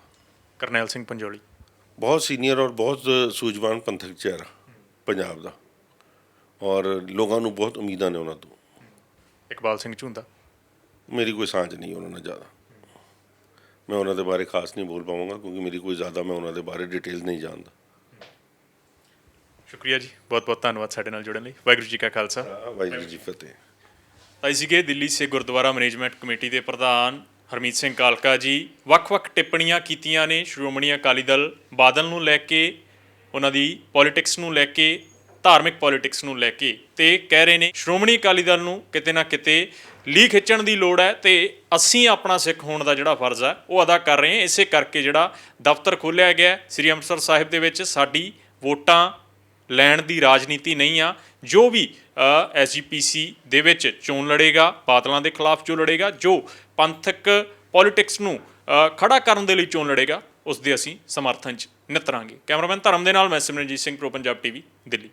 S2: ਕਰਨੈਲ ਸਿੰਘ ਪੰਜੋਲੀ।
S1: ਬਹੁਤ ਸੀਨੀਅਰ ਔਰ ਬਹੁਤ ਸੂਝਵਾਨ ਪੰਥਕ ਚਿਹਰਾ ਪੰਜਾਬ ਦਾ, ਔਰ ਲੋਕਾਂ ਨੂੰ ਬਹੁਤ ਉਮੀਦਾਂ ਨੇ ਉਹਨਾਂ ਤੋਂ।
S2: ਇਕਬਾਲ ਸਿੰਘ ਝੁੰਦਾ।
S1: ਮੇਰੀ ਕੋਈ ਸਾਂਝ ਨਹੀਂ ਉਹਨਾਂ ਨਾਲ ਜ਼ਿਆਦਾ, ਮੈਂ ਉਹਨਾਂ ਦੇ ਬਾਰੇ ਖਾਸ ਨਹੀਂ ਬੋਲ ਪਾਵਾਂਗਾ ਕਿਉਂਕਿ ਮੇਰੀ ਕੋਈ ਜ਼ਿਆਦਾ ਮੈਂ ਉਹਨਾਂ ਦੇ ਬਾਰੇ ਡਿਟੇਲ ਨਹੀਂ ਜਾਣਦਾ।
S2: ਸ਼ੁਕਰੀਆ ਜੀ, ਬਹੁਤ ਬਹੁਤ ਧੰਨਵਾਦ ਸਾਡੇ ਨਾਲ ਜੁੜਨ ਲਈ। ਵਾਹਿਗੁਰੂ ਜੀ ਕਾ ਖਾਲਸਾ,
S1: ਵਾਹਿਗੁਰੂ ਜੀ ਫਤਿਹ।
S2: ਤਾਂ ਸੀਗੇ ਦਿੱਲੀ ਸੇ ਗੁਰਦੁਆਰਾ ਮੈਨੇਜਮੈਂਟ ਕਮੇਟੀ ਦੇ ਪ੍ਰਧਾਨ ਹਰਮੀਤ ਸਿੰਘ ਕਾਲਕਾ ਜੀ। ਵੱਖ-ਵੱਖ ਟਿੱਪਣੀਆਂ ਕੀਤੀਆਂ ਨੇ ਸ਼੍ਰੋਮਣੀ ਅਕਾਲੀ ਦਲ ਬਾਦਲ ਨੂੰ ਲੈ ਕੇ, ਉਹਨਾਂ ਦੀ ਪੋਲੀਟਿਕਸ ਨੂੰ ਲੈ ਕੇ, ਧਾਰਮਿਕ ਪੋਲੀਟਿਕਸ ਨੂੰ ਲੈ ਕੇ, ਤੇ ਕਹਿ ਰਹੇ ਨੇ ਸ਼੍ਰੋਮਣੀ ਅਕਾਲੀ ਦਲ ਨੂੰ ਕਿਤੇ ਨਾ ਕਿਤੇ ਲੀਹ ਖਿੱਚਣ ਦੀ ਲੋੜ ਹੈ ਤੇ ਅਸੀਂ ਆਪਣਾ ਸਿੱਖ ਹੋਣ ਦਾ ਜਿਹੜਾ ਫਰਜ਼ ਹੈ ਉਹ ਅਦਾ ਕਰ ਰਹੇ ਹਾਂ। ਇਸੇ ਕਰਕੇ ਜਿਹੜਾ ਦਫ਼ਤਰ ਖੋਲ੍ਹਿਆ ਗਿਆ ਸ੍ਰੀ ਅੰਮ੍ਰਿਤਸਰ ਸਾਹਿਬ ਦੇ ਵਿੱਚ, ਸਾਡੀ ਵੋਟਾਂ ਲੈਣ ਦੀ ਰਾਜਨੀਤੀ ਨਹੀਂ ਆ। ਜੋ ਵੀ SGPC ਦੇ ਵਿੱਚ ਚੋਣ ਲੜੇਗਾ, ਬਾਦਲਾਂ ਦੇ ਖਿਲਾਫ ਜੋ ਲੜੇਗਾ, ਜੋ ਪੰਥਕ ਪੋਲੀਟਿਕਸ ਨੂੰ ਖੜਾ ਕਰਨ ਦੇ ਲਈ ਚੋਣ ਲੜੇਗਾ, ਉਸ ਦੇ ਅਸੀਂ ਸਮਰਥਨ 'ਚ ਨਿਤਰਾਂਗੇ। ਕੈਮਰਾਮੈਨ ਧਰਮ ਦੇ ਨਾਲ ਮੈਂ ਸਿਮਰਨਜੀਤ ਸਿੰਘ, ਪ੍ਰੋ ਪੰਜਾਬ TV, ਦਿੱਲੀ।